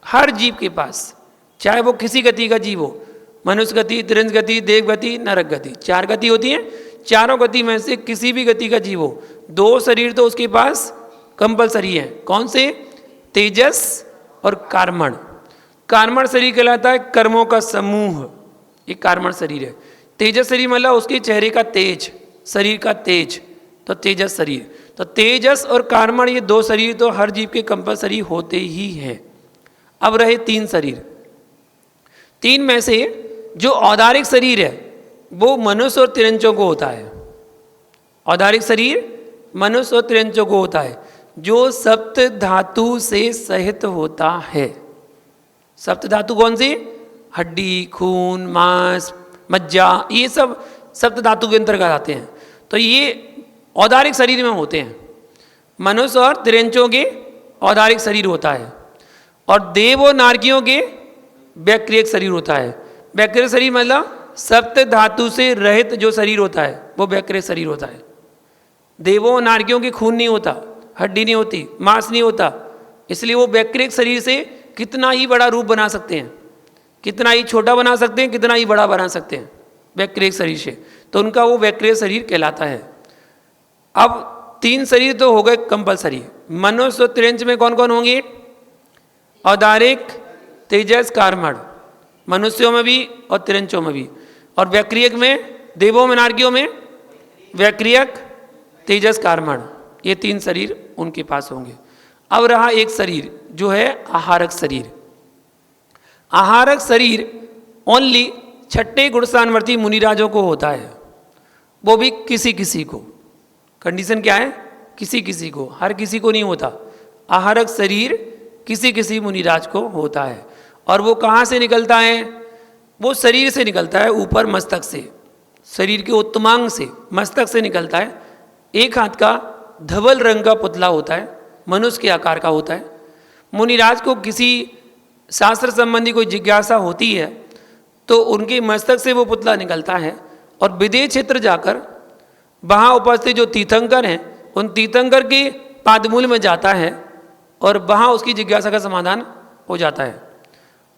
Speaker 2: हर जीव के पास, चाहे वो किसी गति का जीव हो, मनुष्य गति, तिरंज गति, देव गति, नरक गति, 4 गति होती हैं। चारों गति में से किसी भी गति का जीव हो, 2 शरीर तो उसके पास कंपलसरी है। कौन से? तेजस और कार्मण। कार्मण शरीर कहलाता है कर्मों का समूह, ये कार्मण शरीर है। तेजस शरीर मतलब उसके चेहरे का तेज, शरीर का तेज, तो तेजस शरीर। तो तेजस और कार्मण, ये 2 शरीर तो हर जीव के कंपलसरी होते ही हैं। अब रहे 3 शरीर। 3 में से जो औदारिक शरीर है वो मनुष्य और तिरंचों को होता है। औदारिक शरीर मनुष्य और तिरंचों को होता है, जो सप्त धातु से सहित होता है। सप्त धातु कौन सी? हड्डी, खून, मांस, मज्जा, ये सब सप्त धातु के अंतर्गत आते हैं। तो ये औदारिक शरीर में होते हैं। मनुष्य और तिरंचों के औदारिक शरीर होता है, और देव और नारकियों के वैक्रियक शरीर होता है। वैक्रियक शरीर मतलब सप्त धातु से रहित जो शरीर होता है वो वैक्रियक शरीर होता है। देवों नारकियों के खून नहीं होता, हड्डी नहीं होती, मांस नहीं होता, इसलिए वो वैक्रिक शरीर से कितना ही बड़ा रूप बना सकते हैं, कितना ही छोटा बना सकते हैं, कितना ही बड़ा बना सकते हैं वैक्रिक शरीर से, तो उनका वो वैक्रिक शरीर कहलाता है। अब 3 शरीर तो हो गए कंपलसरी। मनुष्य और तिरंज में कौन कौन होंगे? औदारिक, तेजस, कारमण, मनुष्यों में भी और तिरंचों में भी। और वैक्रियक में, देवों में नारकियों में वैक्रियक, तेजस, कारमण, ये 3 शरीर उनके पास होंगे। अब रहा एक शरीर जो है आहारक शरीर। आहारक शरीर ओनली 6ठे गुणस्थानवर्ती मुनिराजों को होता है, वो भी किसी किसी को। कंडीशन क्या है? किसी किसी को, हर किसी को नहीं होता। आहारक शरीर किसी किसी मुनिराज को होता है। और वो कहाँ से निकलता है? वो शरीर से निकलता है, ऊपर मस्तक से, शरीर के उत्तमांग से, मस्तक से निकलता है। एक हाथ का धवल रंग का पुतला होता है, मनुष्य के आकार का होता है। मुनिराज को किसी शास्त्र संबंधी कोई जिज्ञासा होती है तो उनके मस्तक से वो पुतला निकलता है और विदेह क्षेत्र जाकर वहाँ उपस्थित जो तीर्थंकर हैं उन तीर्थंकर के पादमूल में जाता है और वहाँ उसकी जिज्ञासा का समाधान हो जाता है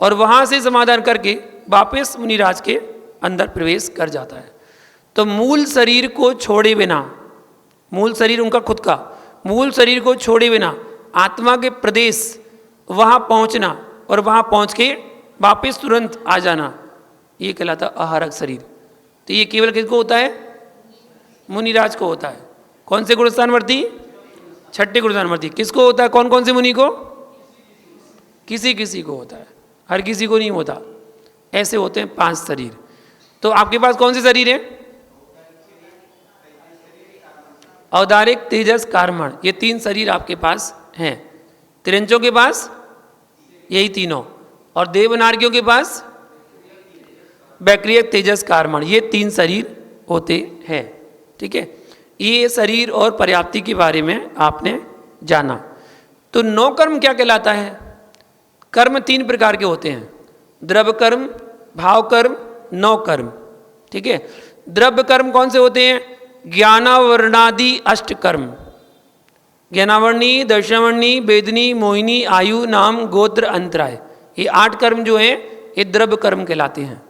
Speaker 2: और वहाँ से समाधान करके वापस मुनिराज के अंदर प्रवेश कर जाता है। तो मूल शरीर को छोड़े बिना, मूल शरीर उनका खुद का, मूल शरीर को छोड़े बिना आत्मा के प्रदेश वहाँ पहुँचना और वहाँ पहुँच के वापस तुरंत आ जाना, ये कहलाता आहारक शरीर। तो ये केवल किसको होता है? मुनिराज को होता है। कौन से गुणस्थानवर्ती? 6ठे गुणस्थानवर्ती। किसको होता है? कौन कौन से मुनि को? किसी किसी को होता है, हर किसी को नहीं होता। ऐसे होते हैं 5 शरीर। तो आपके पास कौन से शरीर है? औदारिक, तेजस, कारमण, ये 3 शरीर आपके पास हैं। तिरंचों के पास यही तीनों, और देवनारकियों के पास वैक्रियक, तेजस, कारमण, ये 3 शरीर होते हैं। ठीक है, ये शरीर और पर्याप्ति के बारे में आपने जाना। तो 9 कर्म क्या कहलाता है? कर्म 3 प्रकार के होते हैं, द्रव्य कर्म, भाव कर्म, 9 कर्म। ठीक है, द्रव्य कर्म कौन से होते हैं? ज्ञानावर्णादि 8 कर्म, ज्ञानावर्णी, दर्शनावर्णी, वेदनी, मोहिनी, आयु, नाम, गोत्र, अंतराय, ये 8 कर्म जो हैं ये द्रव्य कर्म कहलाते हैं।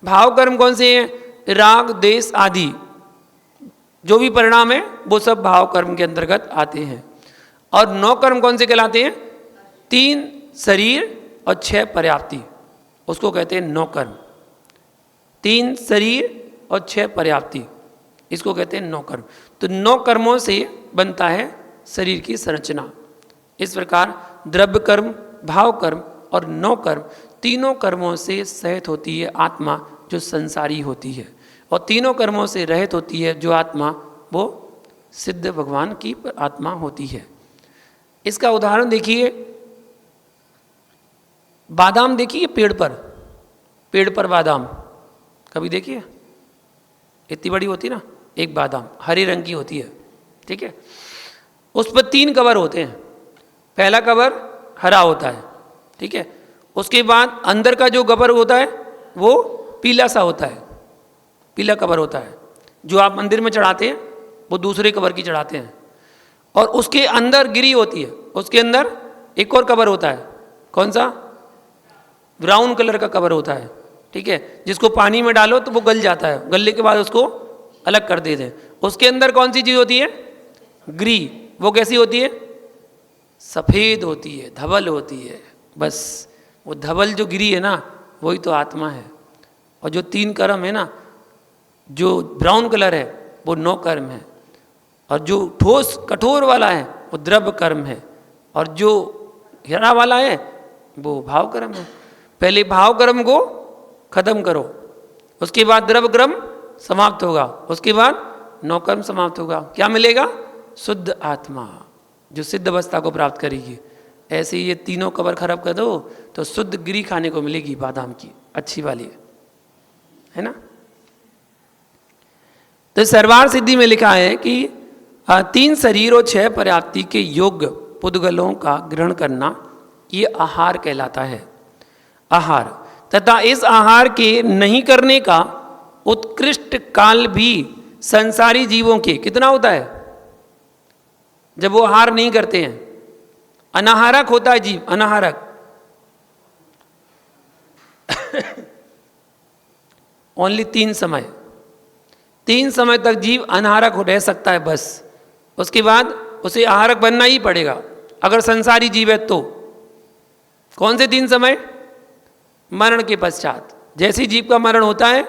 Speaker 2: भाव कर्म कौन से हैं? राग, देश आदि जो भी परिणाम है वो सब भाव कर्म के अंतर्गत आते हैं। और 9 कर्म कौन से कहलाते हैं? 3 शरीर और 6 पर्याप्ति, उसको कहते हैं 9 कर्म। 3 शरीर और 6 पर्याप्ति, इसको कहते हैं 9 कर्म। तो 9 कर्मों से बनता है शरीर की संरचना। इस प्रकार द्रव्य कर्म, भाव कर्म और 9 कर्म, तीनों कर्मों से सहित होती है आत्मा जो संसारी होती है, और तीनों कर्मों से रहित होती है जो आत्मा वो सिद्ध भगवान की आत्मा होती है। इसका उदाहरण देखिए, बादाम देखिए पेड़ पर बादाम कभी देखिए, इतनी बड़ी होती ना एक बादाम, हरे रंग की होती है। ठीक है, उस पर 3 कवर होते हैं। पहला कवर हरा होता है, ठीक है, उसके बाद अंदर का जो कवर होता है वो पीला सा होता है, पीला कवर होता है। जो आप मंदिर में चढ़ाते हैं वो दूसरे कवर की चढ़ाते हैं। और उसके अंदर गिरी होती है, उसके अंदर एक और कवर होता है, कौन सा? ब्राउन कलर का कवर होता है। ठीक है, जिसको पानी में डालो तो वो गल जाता है, गलने के बाद उसको अलग कर देते हैं। उसके अंदर कौन सी चीज़ होती है? ग्री। वो कैसी होती है? सफ़ेद होती है, धवल होती है। बस वो धवल जो गिरी है ना वही तो आत्मा है। और जो 3 कर्म है ना, जो ब्राउन कलर है वो 9 कर्म है, और जो ठोस कठोर वाला है वो द्रव्य कर्म है, और जो हरा वाला है वो भाव कर्म है। पहले भाव कर्म को खत्म करो, उसके बाद द्रव्य कर्म समाप्त होगा, उसके बाद 9 कर्म समाप्त होगा। क्या मिलेगा? शुद्ध आत्मा जो सिद्ध अवस्था को प्राप्त करेगी। ऐसे ये तीनों कवर खराब कर दो तो शुद्ध गिरी खाने को मिलेगी, बादाम की अच्छी वाली है ना। तो सर्वार सिद्धि में लिखा है कि 3 शरीर और 6 पर्याप्ति के योग्य पुद्गलों का ग्रहण करना ये आहार कहलाता है। आहार तथा इस आहार के नहीं करने का उत्कृष्ट काल भी संसारी जीवों के कितना होता है? जब वो आहार नहीं करते हैं। अनाहारक होता है जीव, अनाहारक। ओनली 3 समय, 3 समय तक जीव अनाहारक रह सकता है बस। उसके बाद उसे आहारक बनना ही पड़ेगा अगर संसारी जीव है तो। कौन से 3 समय? मरण के पश्चात। जैसे जीव का मरण होता है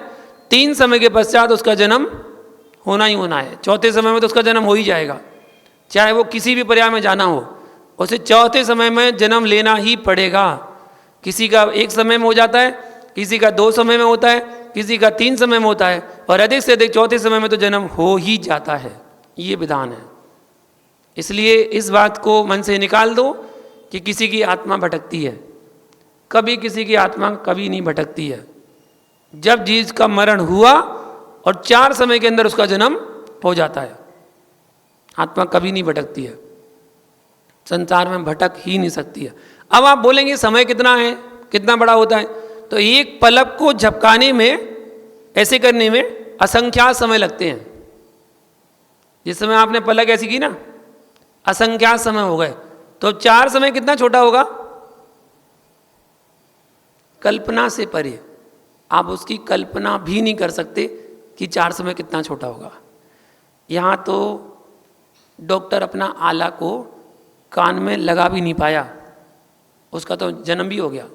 Speaker 2: 3 समय के पश्चात उसका जन्म होना ही होना है। चौथे समय में तो उसका जन्म हो ही जाएगा, चाहे वो किसी भी पर्याय में जाना हो, उसे चौथे समय में जन्म लेना ही पड़ेगा। किसी का 1 समय में हो जाता है, किसी का 2 समय में होता है, किसी का 3 समय में होता है, और अधिक से अधिक चौथे समय में तो जन्म हो ही जाता है। ये विधान है। इसलिए इस बात को मन से निकाल दो कि किसी की आत्मा भटकती है। कभी किसी की आत्मा कभी नहीं भटकती है। जब जीव का मरण हुआ और 4 समय के अंदर उसका जन्म हो जाता है, आत्मा कभी नहीं भटकती है। संसार में भटक ही नहीं सकती है। अब आप बोलेंगे समय कितना है, कितना बड़ा होता है? तो एक पलक को झपकाने में, ऐसे करने में असंख्यात समय लगते हैं। जिस समय आपने पलक ऐसी की ना, असंख्यात समय हो गए। तो 4 समय कितना छोटा होगा? कल्पना से परे। आप उसकी कल्पना भी नहीं कर सकते कि 4 समय कितना छोटा होगा। यहाँ तो डॉक्टर अपना आला को कान में लगा भी नहीं पाया, उसका तो जन्म भी हो गया।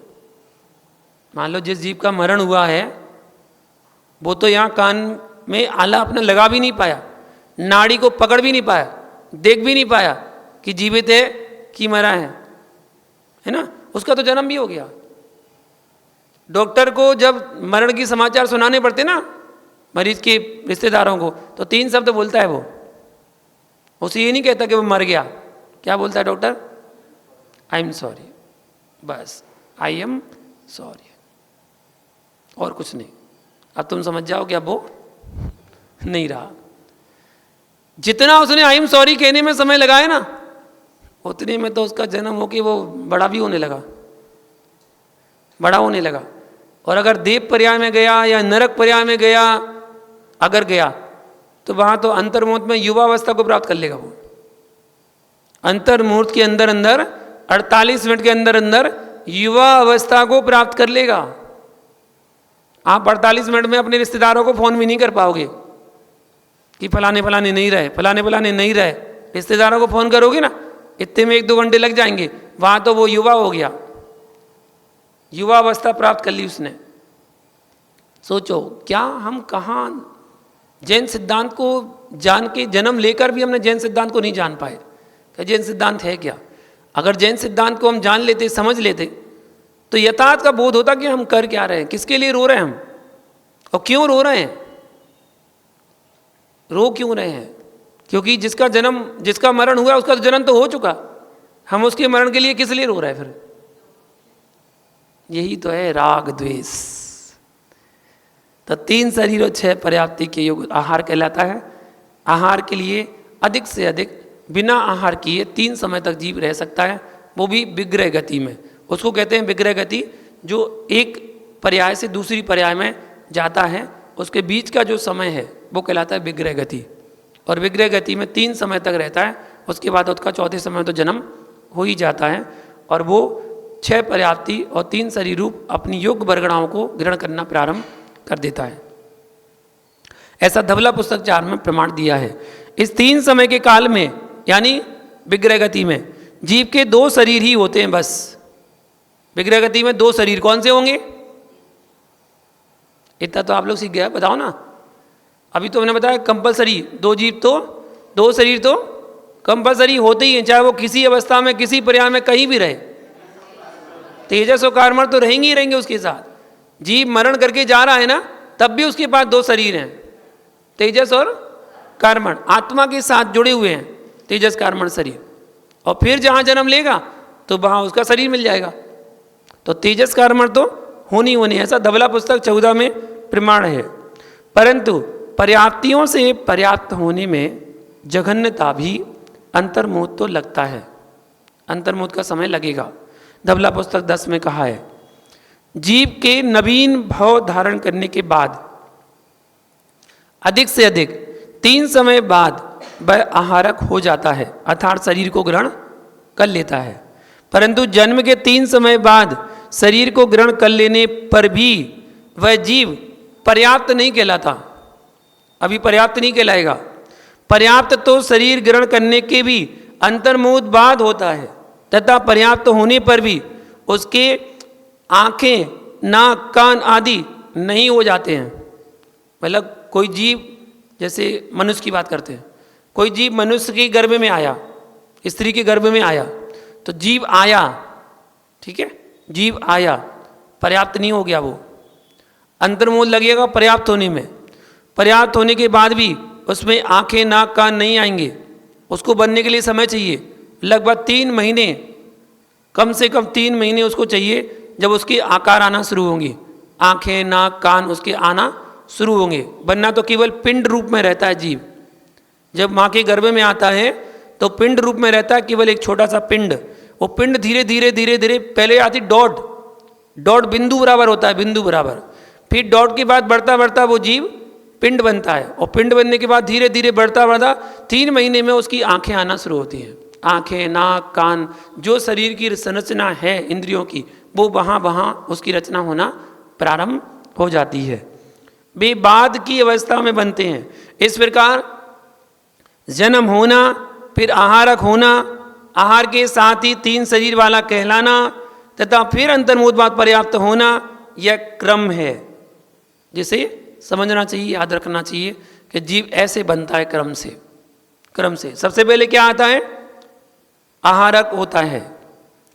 Speaker 2: मान लो जिस जीव का मरण हुआ है वो तो यहाँ कान में आला अपना लगा भी नहीं पाया, नाड़ी को पकड़ भी नहीं पाया, देख भी नहीं पाया कि जीवित है कि मरा है ना? उसका तो जन्म भी हो गया। डॉक्टर को जब मरण की समाचार सुनाने पड़ते ना मरीज के रिश्तेदारों को, तो 3 शब्द बोलता है वो। उसे ये नहीं कहता कि वो मर गया। क्या बोलता है डॉक्टर? I am sorry. बस आई एम सॉरी, और कुछ नहीं। अब तुम समझ जाओ कि अब वो नहीं रहा। जितना उसने आई एम सॉरी कहने में समय लगाया ना, उतने में तो उसका जन्म हो के वो बड़ा भी होने लगा, बड़ा होने लगा। और अगर देव पर्याय में गया या नरक पर्याय में गया, अगर गया तो वहाँ तो अंतर्मुहूर्त में युवावस्था को प्राप्त कर लेगा वो। अंतर्मुहूर्त के अंदर अंदर 48 मिनट के अंदर अंदर युवा अवस्था को प्राप्त कर लेगा। आप 48 मिनट में अपने रिश्तेदारों को फोन भी नहीं कर पाओगे कि फलाने फलाने नहीं रहे, फलाने फलाने नहीं रहे। रिश्तेदारों को फोन करोगे ना, इतने में 1-2 घंटे लग जाएंगे। वहाँ तो वो युवा हो गया, युवा अवस्था प्राप्त कर ली उसने। सोचो क्या हम कहाँ जैन सिद्धांत को जान के, जन्म लेकर भी हमने जैन सिद्धांत को नहीं जान पाए कि जैन सिद्धांत है क्या। अगर जैन सिद्धांत को हम जान लेते, समझ लेते, तो यथार्थ का बोध होता कि हम कर क्या रहे हैं, किसके लिए रो रहे हैं हम, और क्यों रो रहे हैं, रो क्यों रहे हैं। क्योंकि जिसका जन्म, जिसका मरण हुआ उसका जन्म तो हो चुका, हम उसके मरण के लिए किस लिए रो रहे हैं फिर? यही तो है राग द्वेष। तो 3 शरीर और 6 पर्याप्ति के योग आहार कहलाता है। आहार के लिए अधिक से अधिक बिना आहार किए 3 समय तक जीव रह सकता है, वो भी विग्रह गति में। उसको कहते हैं विग्रह गति, जो एक पर्याय से दूसरी पर्याय में जाता है, उसके बीच का जो समय है वो कहलाता है विग्रह गति। और विग्रह गति में 3 समय तक रहता है, उसके बाद उसका चौथे समय तो जन्म हो ही जाता है। और वो 6 पर्याप्ति और 3 शरीर रूप अपनी योग वर्गणाओं को ग्रहण करना प्रारंभ कर देता है। ऐसा धवला पुस्तक 4 में प्रमाण दिया है। इस 3 समय के काल में, यानी विग्रह गति में, जीव के 2 शरीर ही होते हैं बस। विग्रह गति में 2 शरीर कौन से होंगे? इतना तो आप लोग सीख गया, बताओ ना। अभी तो मैंने बताया कंपलसरी 2 जीव तो 2 शरीर तो कंपलसरी होते ही हैं, चाहे वो किसी अवस्था में, किसी पर्याय में, कहीं भी रहे। तेजस और कार्मण तो रहेंगे ही रहेंगे उसके साथ। जीव मरण करके जा रहा है ना, तब भी उसके पास 2 शरीर हैं, तेजस और कार्मण, आत्मा के साथ जुड़े हुए हैं, तेजस कार्मण शरीर। और फिर जहाँ जन्म लेगा तो वहाँ उसका शरीर मिल जाएगा। तो तेजस कार्मण तो होनी होनी, ऐसा धवला पुस्तक 14 में प्रमाण है। परंतु पर्याप्तियों से पर्याप्त होने में जघन्यता भी अंतर्मुहूर्त तो लगता है, अंतर्मुहूर्त का समय लगेगा। धवला पुस्तक 10 में कहा है, जीव के नवीन भाव धारण करने के बाद अधिक से अधिक 3 समय बाद वह आहारक हो जाता है, अर्थात शरीर को ग्रहण कर लेता है। परंतु जन्म के 3 समय बाद शरीर को ग्रहण कर लेने पर भी वह जीव पर्याप्त नहीं कहलाता, अभी पर्याप्त नहीं कहलाएगा। पर्याप्त तो शरीर ग्रहण करने के भी अंतर्मुद बाद होता है, तथा पर्याप्त होने पर भी उसके आंखें, नाक, कान आदि नहीं हो जाते हैं। मतलब कोई जीव, जैसे मनुष्य की बात करते हैं, कोई जीव मनुष्य के गर्भ में आया, स्त्री के गर्भ में आया, तो जीव आया, ठीक है, जीव आया, पर्याप्त नहीं हो गया, वो अंतर्मुद लगेगा पर्याप्त होने में। पर्याप्त होने के बाद भी उसमें आंखें, नाक, कान नहीं आएंगे, उसको बनने के लिए समय चाहिए, लगभग 3 महीने, कम से कम 3 महीने उसको चाहिए, जब उसके आकार आना शुरू होंगे, आंखें, नाक, कान उसके आना शुरू होंगे। बनना तो केवल पिंड रूप में रहता है जीव, जब माँ के गर्भ में आता है तो पिंड रूप में रहता है, केवल एक छोटा सा पिंड। वो पिंड धीरे धीरे धीरे धीरे, पहले आती डॉट बिंदु बराबर होता है, बिंदु बराबर, फिर डॉट के बाद बढ़ता बढ़ता वो जीव पिंड बनता है, और पिंड बनने के बाद धीरे धीरे बढ़ता बढ़ता 3 महीने में उसकी आंखें आना शुरू होती हैं। आंखें, नाक, कान, जो शरीर की संरचना है इंद्रियों की, वो वहाँ वहाँ उसकी रचना होना प्रारंभ हो जाती है। वे बाद की अवस्था में बनते हैं। इस प्रकार जन्म होना, फिर आहारक होना, आहार के साथ ही 3 शरीर वाला कहलाना, तथा फिर अंतर्मुद बाद पर्याप्त होना, यह क्रम है, जिसे समझना चाहिए, याद रखना चाहिए कि जीव ऐसे बनता है क्रम से। सबसे पहले क्या आता है? आहारक होता है,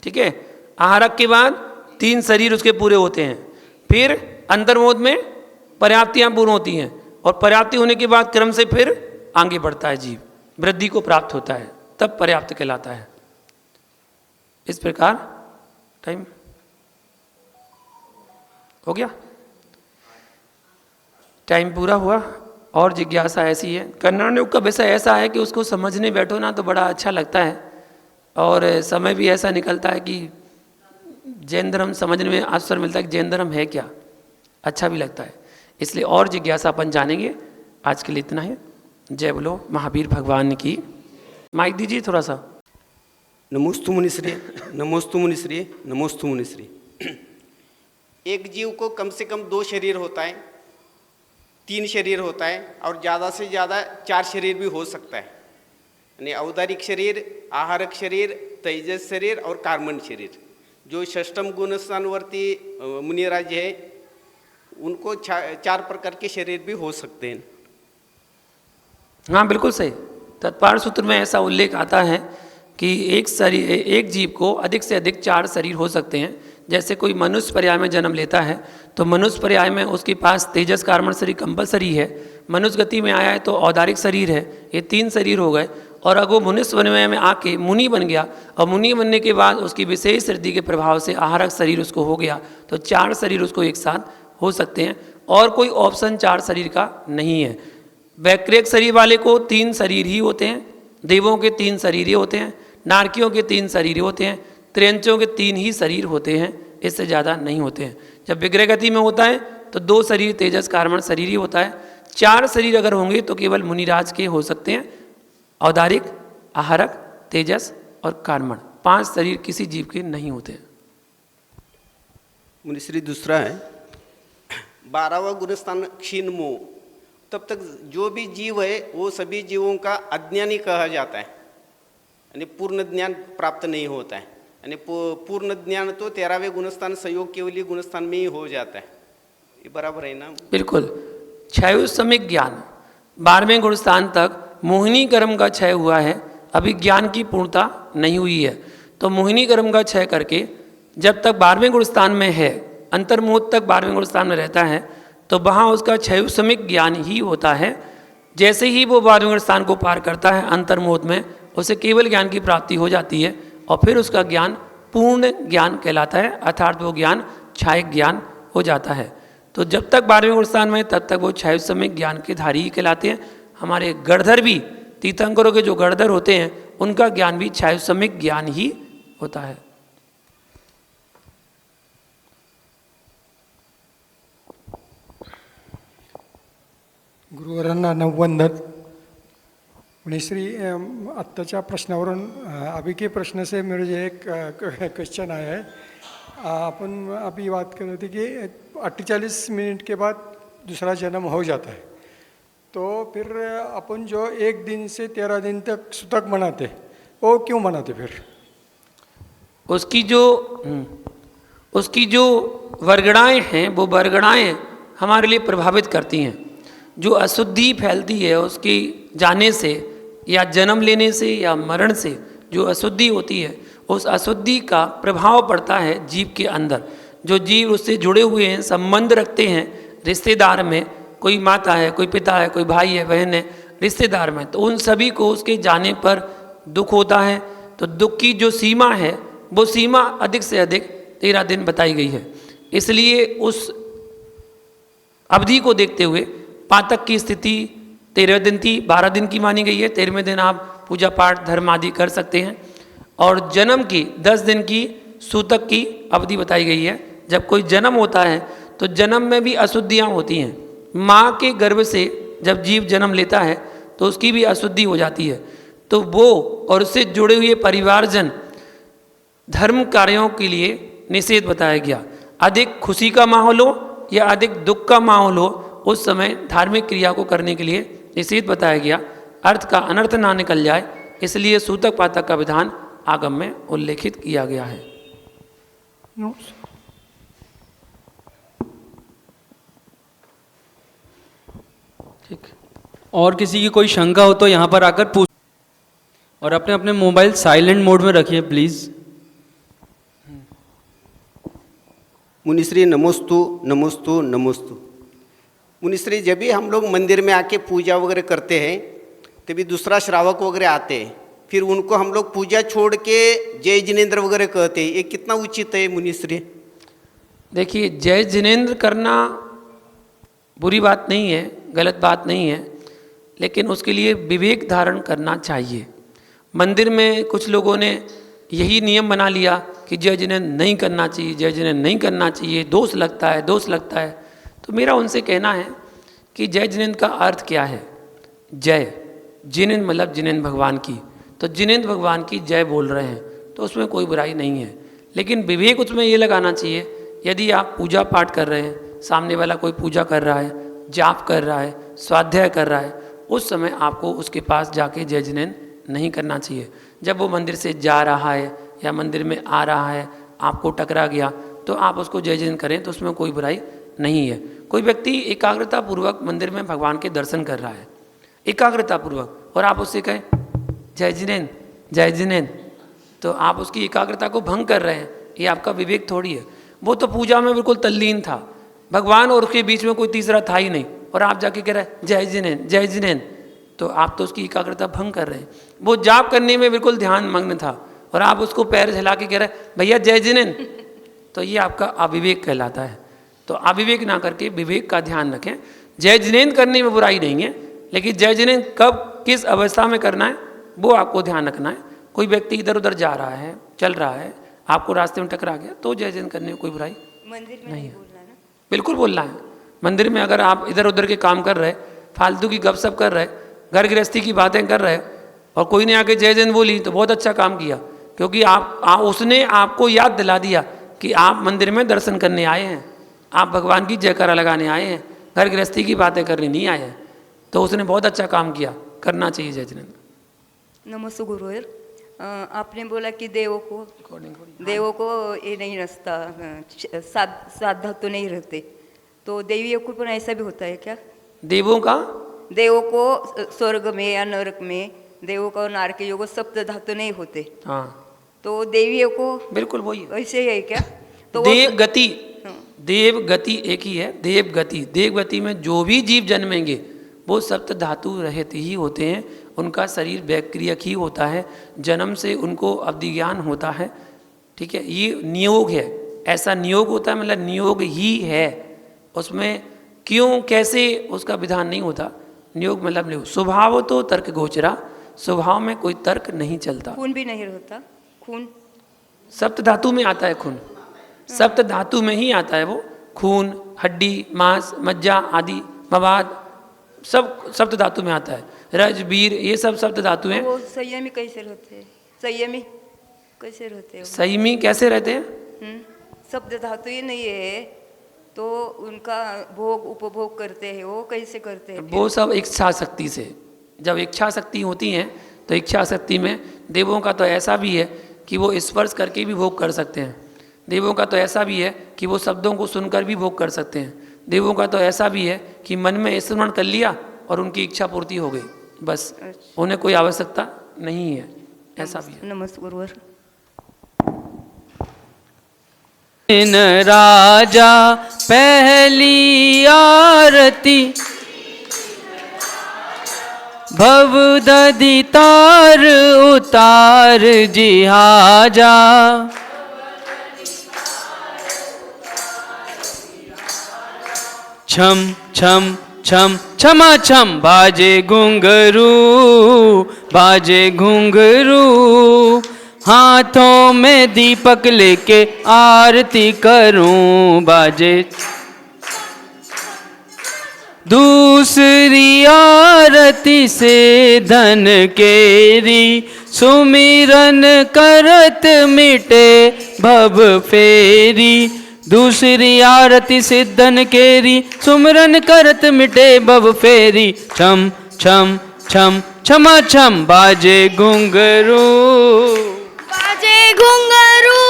Speaker 2: ठीक है। आहारक के बाद 3 शरीर उसके पूरे होते हैं, फिर अंतर्मुद में पर्याप्तियां पूर्ण होती हैं, और पर्याप्ति होने के बाद क्रम से फिर आगे बढ़ता है जीव, वृद्धि को प्राप्त होता है, तब पर्याप्त कहलाता है। इस प्रकार टाइम हो गया, टाइम पूरा हुआ। और जिज्ञासा ऐसी है, कन्नड़ योग का विषय ऐसा है कि उसको समझने बैठो ना तो बड़ा अच्छा लगता है, और समय भी ऐसा निकलता है कि जैन धर्म समझने में अवसर मिलता है कि जैन धर्म है क्या, अच्छा भी लगता है। इसलिए और जिज्ञासा अपन जानेंगे। आज के लिए इतना है। जय बोलो महावीर भगवान की। माइक दीजिए थोड़ा सा।
Speaker 3: नमोस्तु मुनिश्री, नमोस्तु मुनिश्री, नमोस्तु मुनिश्री। एक जीव को कम से कम 2 शरीर होता है, 3 शरीर होता है, और ज़्यादा से ज़्यादा 4 शरीर भी हो सकता है, यानी औदारिक शरीर, आहारक शरीर, तेजस शरीर और कार्मण शरीर। जो षष्ठम गुणस्थानवर्ती मुनिराज है, उनको 4 प्रकार के शरीर भी हो सकते हैं।
Speaker 2: हाँ बिल्कुल सही। तत्पार सूत्र में ऐसा उल्लेख आता है कि एक जीव को अधिक से अधिक 4 शरीर हो सकते हैं। जैसे कोई मनुष्य पर्याय में जन्म लेता है तो मनुष्य पर्याय में उसके पास तेजस कार्मण शरीर कंपलसरी है। मनुष्य गति में आया है तो औदारिक शरीर है, ये 3 शरीर हो गए। और अगर वो मनुष्य बनने में आके मुनि बन गया, और मुनि बनने के बाद उसकी विशेष सिद्धि के प्रभाव से आहारक शरीर उसको हो गया, तो 4 शरीर उसको एक साथ हो सकते हैं। और कोई ऑप्शन 4 शरीर का नहीं है। वैक्रिक शरीर वाले को 3 शरीर ही होते हैं, देवों के 3 शरीर ही होते हैं, नारकियों के 3 शरीर होते हैं, त्रियंचों के 3 ही शरीर होते हैं, इससे ज़्यादा नहीं होते हैं। जब विग्रह गति में होता है तो 2 शरीर तेजस कार्मण शरीर ही होता है। 4 शरीर अगर होंगे तो केवल मुनिराज के हो सकते हैं, औदारिक, आहारक, तेजस और कार्मण। 5 शरीर किसी जीव के नहीं होते हैं।
Speaker 3: मुनिश्री दूसरा है 12वां गुणस्थान क्षीण मोह। तब तक जो भी जीव है वो सभी जीवों का अज्ञानी कहा जाता है, यानी पूर्ण ज्ञान प्राप्त नहीं होता है। यानी पूर्ण ज्ञान तो 13वें गुणस्थान संयोग केवली गुणस्थान में ही हो जाता है। ये बराबर है ना?
Speaker 2: बिल्कुल। क्षयोसमिक ज्ञान 12वें गुणस्थान तक मोहिनी कर्म का क्षय हुआ है, अभी ज्ञान की पूर्णता नहीं हुई है। तो मोहिनी कर्म का क्षय करके जब तक 12वें गुणस्थान में है, अंतर्मुद तक 12वें गुणस्थान में रहता है, तो वहाँ उसका क्षयोसमिक ज्ञान ही होता है। जैसे ही वो 12वें गुणस्थान को पार करता है अंतर्मुद में, उसे केवल ज्ञान की प्राप्ति हो जाती है, और फिर उसका ज्ञान पूर्ण ज्ञान कहलाता है, अर्थात वो ज्ञान क्षायिक ज्ञान हो जाता है। तो जब तक 12वें गुणस्थान में, तब तक वो क्षयोसमिक ज्ञान के धारी ही कहलाते हैं। हमारे गणधर भी, तीर्थंकरों के जो गणधर होते हैं, उनका ज्ञान भी क्षयोसमिक ज्ञान ही होता है।
Speaker 4: गुरुवरांना नववंदन। मुनिश्री आत्ताच्या प्रश्नावरून अभी के प्रश्न से मुझे एक क्वेश्चन आया है। अपन अभी बात कर रहे थे कि 48 मिनट के बाद दूसरा जन्म हो जाता है, तो फिर अपन जो 1 दिन से 13 दिन तक सूतक मनाते, वो क्यों मनाते फिर?
Speaker 2: उसकी जो वर्गणाएं हैं वो वर्गणाएं हमारे लिए प्रभावित करती हैं। जो अशुद्धि फैलती है उसकी जाने से या जन्म लेने से या मरण से जो अशुद्धि होती है, उस अशुद्धि का प्रभाव पड़ता है जीव के अंदर। जो जीव उससे जुड़े हुए हैं, संबंध रखते हैं रिश्तेदार में, कोई माता है, कोई पिता है, कोई भाई है, बहन है, रिश्तेदार में, तो उन सभी को उसके जाने पर दुख होता है। तो दुख की जो सीमा है वो सीमा अधिक से अधिक 13 दिन बताई गई है। इसलिए उस अवधि को देखते हुए पातक की स्थिति 13 दिन थी, 12 दिन की मानी गई है। 13वें दिन आप पूजा पाठ धर्म आदि कर सकते हैं। और जन्म की 10 दिन की सूतक की अवधि बताई गई है। जब कोई जन्म होता है तो जन्म में भी अशुद्धियाँ होती हैं। माँ के गर्भ से जब जीव जन्म लेता है तो उसकी भी अशुद्धि हो जाती है। तो वो और उससे जुड़े हुए परिवारजन धर्म कार्यों के लिए निषेध बताया गया। अधिक खुशी का माहौल हो या अधिक दुख का माहौल हो, उस समय धार्मिक क्रिया को करने के लिए निषेध बताया गया। अर्थ का अनर्थ ना निकल जाए, इसलिए सूतक पातक का विधान आगम में उल्लेखित किया गया है।
Speaker 5: ठीक। और किसी की कोई शंका हो तो यहाँ पर आकर पूछ, और अपने अपने मोबाइल साइलेंट मोड में रखिए प्लीज़।
Speaker 3: मुनिश्री नमोस्तु नमोस्तु नमोस्तु। मुनिश्री, जब भी हम लोग मंदिर में आके पूजा वगैरह करते हैं तभी दूसरा श्रावक वगैरह आते हैं, फिर उनको हम लोग पूजा छोड़ के जय जिनेंद्र वगैरह कहते हैं, ये कितना उचित है मुनिश्री?
Speaker 2: देखिए, जय जिनेंद्र करना बुरी बात नहीं है, गलत बात नहीं है, लेकिन उसके लिए विवेक धारण करना चाहिए। मंदिर में कुछ लोगों ने यही नियम बना लिया कि जय जिनेंद्र नहीं करना चाहिए, जय जिनेंद्र नहीं करना चाहिए, दोष लगता है, दोष लगता है। तो मेरा उनसे कहना है कि जय जिनेंद्र का अर्थ क्या है? जय जिनेंद्र मतलब जिनेंद्र भगवान की, तो जिनेंद्र भगवान की जय बोल रहे हैं तो उसमें कोई बुराई नहीं है। लेकिन विवेक उसमें ये लगाना चाहिए, यदि आप पूजा पाठ कर रहे हैं, सामने वाला कोई पूजा कर रहा है, जाप कर रहा है, स्वाध्याय कर रहा है, उस समय आपको उसके पास जाके जय जिनेंद्र नहीं करना चाहिए। जब वो मंदिर से जा रहा है या मंदिर में आ रहा है, आपको टकरा गया, तो आप उसको जय जिनेंद्र करें तो उसमें कोई बुराई नहीं है। कोई व्यक्ति एकाग्रता पूर्वक मंदिर में भगवान के दर्शन कर रहा है, एकाग्रता पूर्वक, और आप उससे कहें जय जिनेंद्र जय जिनेंद्र, तो आप उसकी एकाग्रता को भंग कर रहे हैं। ये आपका विवेक थोड़ी है। वो तो पूजा में बिल्कुल तल्लीन था, भगवान और उसके बीच में कोई तीसरा था ही नहीं, और आप जाके कह रहे हैं जय जिनेंद्र जय जिनेंद्र, तो आप तो उसकी एकाग्रता भंग कर रहे हैं। वो जाप करने में बिल्कुल ध्यान मग्न था और आप उसको पैर हिला के कह रहे हैं भैया जय जिनेंद्र, तो ये आपका अविवेक कहलाता है। तो अविवेक ना करके विवेक का ध्यान रखें। जय जिनेंद्र करने में बुराई नहीं है, लेकिन जय जिनेंद्र कब किस अवस्था में करना है वो आपको ध्यान रखना है। कोई व्यक्ति इधर उधर जा रहा है, चल रहा है, आपको रास्ते में टकरा गया, तो जय जिनेंद्र करने में कोई बुराई
Speaker 6: मंदिर में नहीं बोलना ना,
Speaker 2: बिल्कुल बोलना है। मंदिर में अगर आप इधर उधर के काम कर रहे, फालतू की गपशप कर रहे, घर गृहस्थी की बातें कर रहे और कोई ने आके जय जिनेंद्र बोली, तो बहुत अच्छा काम किया, क्योंकि उसने आपको याद दिला दिया कि आप मंदिर में दर्शन करने आए हैं, आप भगवान की जयकारा लगाने आए हैं, घर गृहस्थी की बातें करने नहीं आए हैं। तो उसने बहुत अच्छा काम किया, करना चाहिए जय जिनेंद्र।
Speaker 6: नमस्ते गुरुदेव। आपने बोला कि देवों को ये नहीं रचता, सात धातु नहीं रहते, तो देवियों को पण ऐसा भी होता है क्या?
Speaker 2: देवों
Speaker 6: को स्वर्ग में या नरक में देवों का और नारक योग सप्त धातु नहीं होते,
Speaker 2: हाँ,
Speaker 6: तो देवियों को
Speaker 2: बिल्कुल वही है।
Speaker 6: वैसे ही है क्या? तो
Speaker 2: देव गति, देव गति एक ही है। देव गति, देव गति में जो भी जीव जन्मेंगे वो सप्त धातु रहते ही होते हैं। उनका शरीर वैक्रियक ही होता है, जन्म से उनको अवधि ज्ञान होता है। ठीक है, ये नियोग है, ऐसा नियोग होता है, मतलब नियोग ही है, उसमें क्यों कैसे उसका विधान नहीं होता। नियोग मतलब नियोग, स्वभाव तो तर्क गोचरा, स्वभाव में कोई तर्क नहीं चलता।
Speaker 6: खून भी नहीं रहता, खून
Speaker 2: सप्त धातु में आता है, खून सप्त धातु में ही आता है। वो खून, हड्डी, मांस, मज्जा आदि मवाद सब सप्त धातु में आता है। रज वीर ये सब शब्द धातु हैं।
Speaker 6: वो संयमी कैसे रहते हैं? संयमी कैसे रहते हैं?
Speaker 2: संयमी कैसे रहते हैं?
Speaker 6: शब्द धातु ही नहीं है तो उनका भोग उपभोग करते हैं, वो कैसे करते हैं?
Speaker 2: वो सब इच्छा शक्ति से, जब इच्छा शक्ति होती हैं तो इच्छा शक्ति में देवों का तो ऐसा भी है कि वो स्पर्श करके भी भोग कर सकते हैं। देवों का तो ऐसा भी है कि वो शब्दों को सुनकर भी भोग कर सकते हैं। देवों का तो ऐसा भी है कि मन में स्मरण कर लिया और उनकी इच्छा पूर्ति हो गई, बस उन्हें कोई आवश्यकता नहीं है, ऐसा भी है।
Speaker 6: नमस्ते गुरुवर।
Speaker 5: इन राजा पहली आरती भव दधि तार उतार जिहाजा, छम छम छम छमा छम बाजे घुंघरू, बाजे घुंघरू, हाथों में दीपक लेके आरती करूं, बाजे दूसरी आरती से धन केरी, सुमिरन करत मिटे भव फेरी, दूसरी आरती से धन केरी, सुमिरन करत मिटे भव फेरी, छम छम छम छमा छम बाजे घुंघरू,
Speaker 7: बाजे घुंघरू,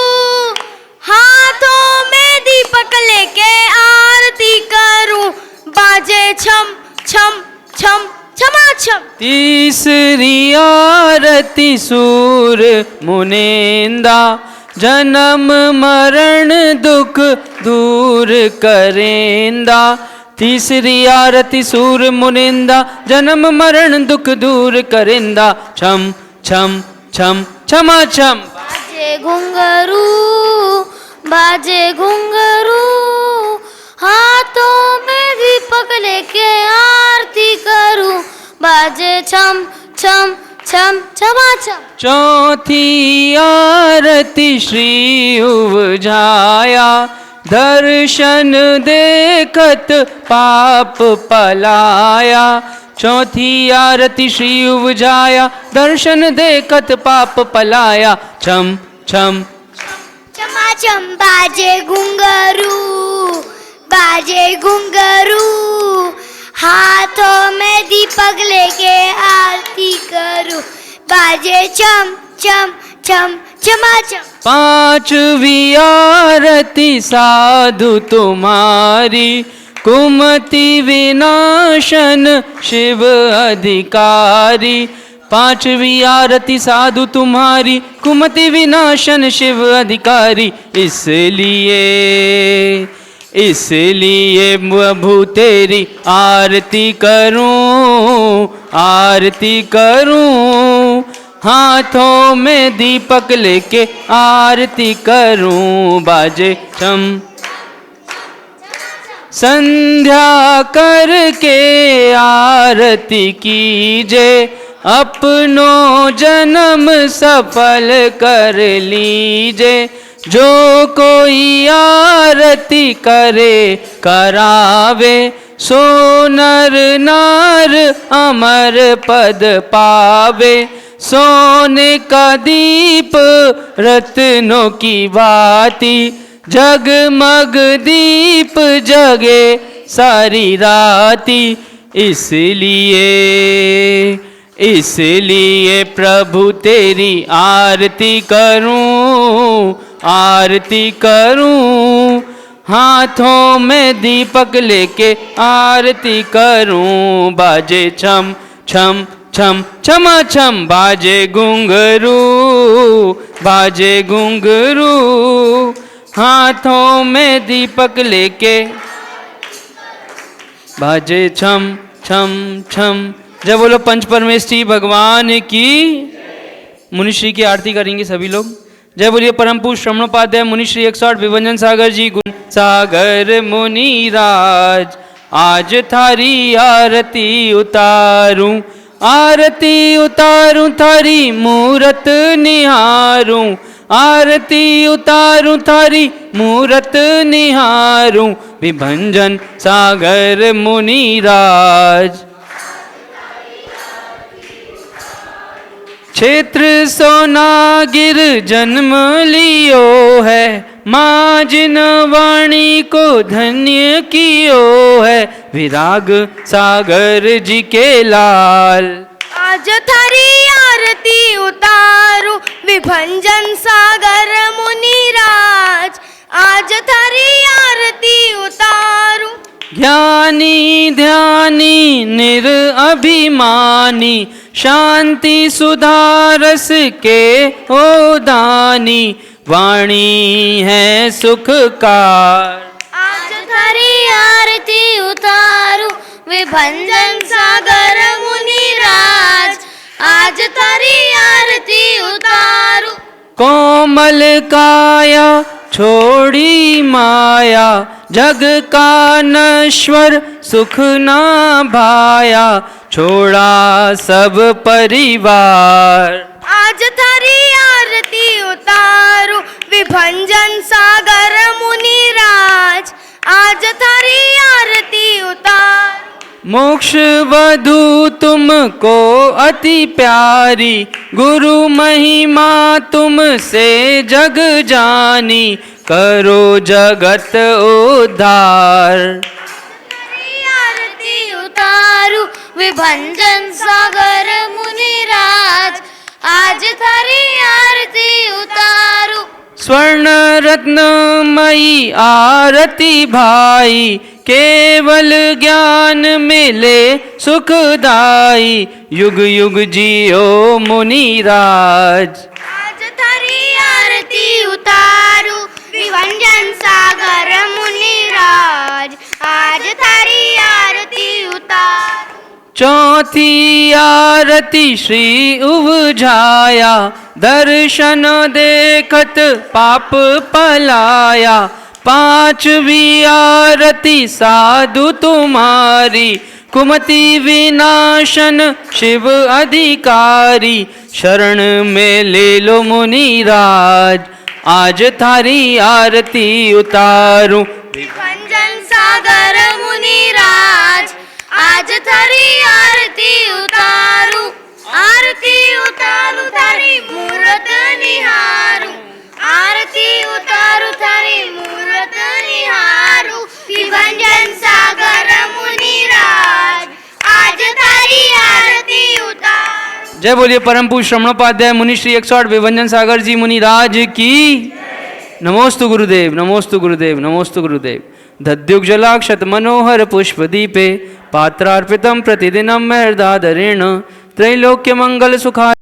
Speaker 7: हाथों में दीपक लेके आरती करूं, बाजे छम छम छम छमा छम।
Speaker 5: तीसरी आरती सूर मुनिंदा, जन्म मरण दुख दूर करेंदा, तीसरी आरती सूर मुनिंदा, जन्म मरण दुख दूर करेंदा, छम छम छम छमा छम
Speaker 7: बाजे घुंघरू, बाजे घुंघरू, हाथों में दीपक लेके आरती करूं, बाजे छम छम छम छमा छम।
Speaker 5: चौथी आरती श्री उपजाया, दर्शन देखत पाप पलाया, चौथी आरती श्री उपजाया, दर्शन देखत पाप पलाया, छम छम
Speaker 7: छमा छम बाजे घुंघरू, बाजे घुंघरू, हाथों में दीपक लेके आरती करूं, बाजे छम छम छम छमा छम।
Speaker 5: पांचवी आरती साधु तुम्हारी, कुमति विनाशन शिव अधिकारी, पांचवी आरती साधु तुम्हारी, कुमति विनाशन शिव अधिकारी, इसलिए प्रभु तेरी आरती करूं, आरती करूं, हाथों में दीपक लेके आरती करूं, बाजे छम संध्या करके आरती कीजे, अपनों जन्म सफल कर लीजे, जो कोई आरती करे करावे, सो नर नार अमर पद पावे, सोने का दीप रत्नों की बाती, जगमग दीप जगे सारी राती, इसलिए प्रभु तेरी आरती करूं, आरती करूं, हाथों में दीपक लेके आरती करूं, बाजे छम छम छम छमा छम बाजे घुंघरू, बाजे घुंघरू, हाथों में दीपक लेके बाजे छम छम छम। जब बोलो पंच परमेष्ठी भगवान की। मुनिश्री की आरती करेंगे सभी लोग। जय बोलिए परम पुरुष श्रवणोपाध्याय मुनिश्री 108 विभंजन सागर जी। गुण सागर मुनिराज आज थारी आरती उतारूं, आरती उतारूं थारी मूरत निहारूं, आरती उतारूं थारी मूरत निहारूं, विभंजन सागर मुनिराज। क्षेत्र सोनागिर जन्म लियो है, माँ जिन वाणी को धन्य कियो है, विराग सागर जी के लाल।
Speaker 7: आज थारी आरती उतारू विभंजन सागर मुनिराज, आज थारी आरती उतारू।
Speaker 5: ज्ञानी ध्यानी निरअभिमानी, शांति सुधारस के ओदानी, वाणी है सुखकार।
Speaker 7: आज थारी आरती उतारू विभंजन सागर मुनिराज, आज थारी आरती उतारू।
Speaker 5: कोमल काया छोड़ी माया, जग का नश्वर सुख ना भाया, छोड़ा सब परिवार।
Speaker 7: आज थारी आरती उतारू विभंजन सागर मुनिराज, आज थारी आरती उतारू।
Speaker 5: मोक्ष वधु तुमको अति प्यारी, गुरु महिमा तुमसे जग जानी, करो जगत उद्धार।
Speaker 7: आरती उतारू विभंजन सागर मुनिराज, आज थारी आरती उतारू।
Speaker 5: स्वर्ण रत्नमयी आरती भाई, केवल ज्ञान मिले सुखदाई, युग युग जियो मुनिराज।
Speaker 7: आज थारी आरती उतारू विभंजन सागर मुनिराज, आज थारी आरती उतारू।
Speaker 5: चौथी आरती श्री उवझाया, दर्शन देखत पाप पलाया, पांचवी आरती साधु तुम्हारी, कुमति विनाशन शिव अधिकारी, शरण में ले लो मुनिराज, आज थारी आरती उतारूं।
Speaker 7: विभंजन सागर मुनिराज, आज थारी आरती उतारू, आरती उतारू थारी मूरत निहारू, आरती उतारू थारी मूरत निहारू। विभंजन सागर मुनिराज, आज थारी आरती उतारू।
Speaker 5: जय बोलिए परम पूज्य श्रवणोपाध्याय मुनि श्री 108 विभंजन सागर जी मुनिराज की। नमोस्तु गुरुदेव, नमोस्तु गुरुदेव, नमोस्तु गुरुदेव। दद्युग्जलाक्षत मनोहर पुष्पदीपे, पात्रार्पितं प्रतिदिनं मेर्दादरेण, त्रैलोक्य मंगल सुखा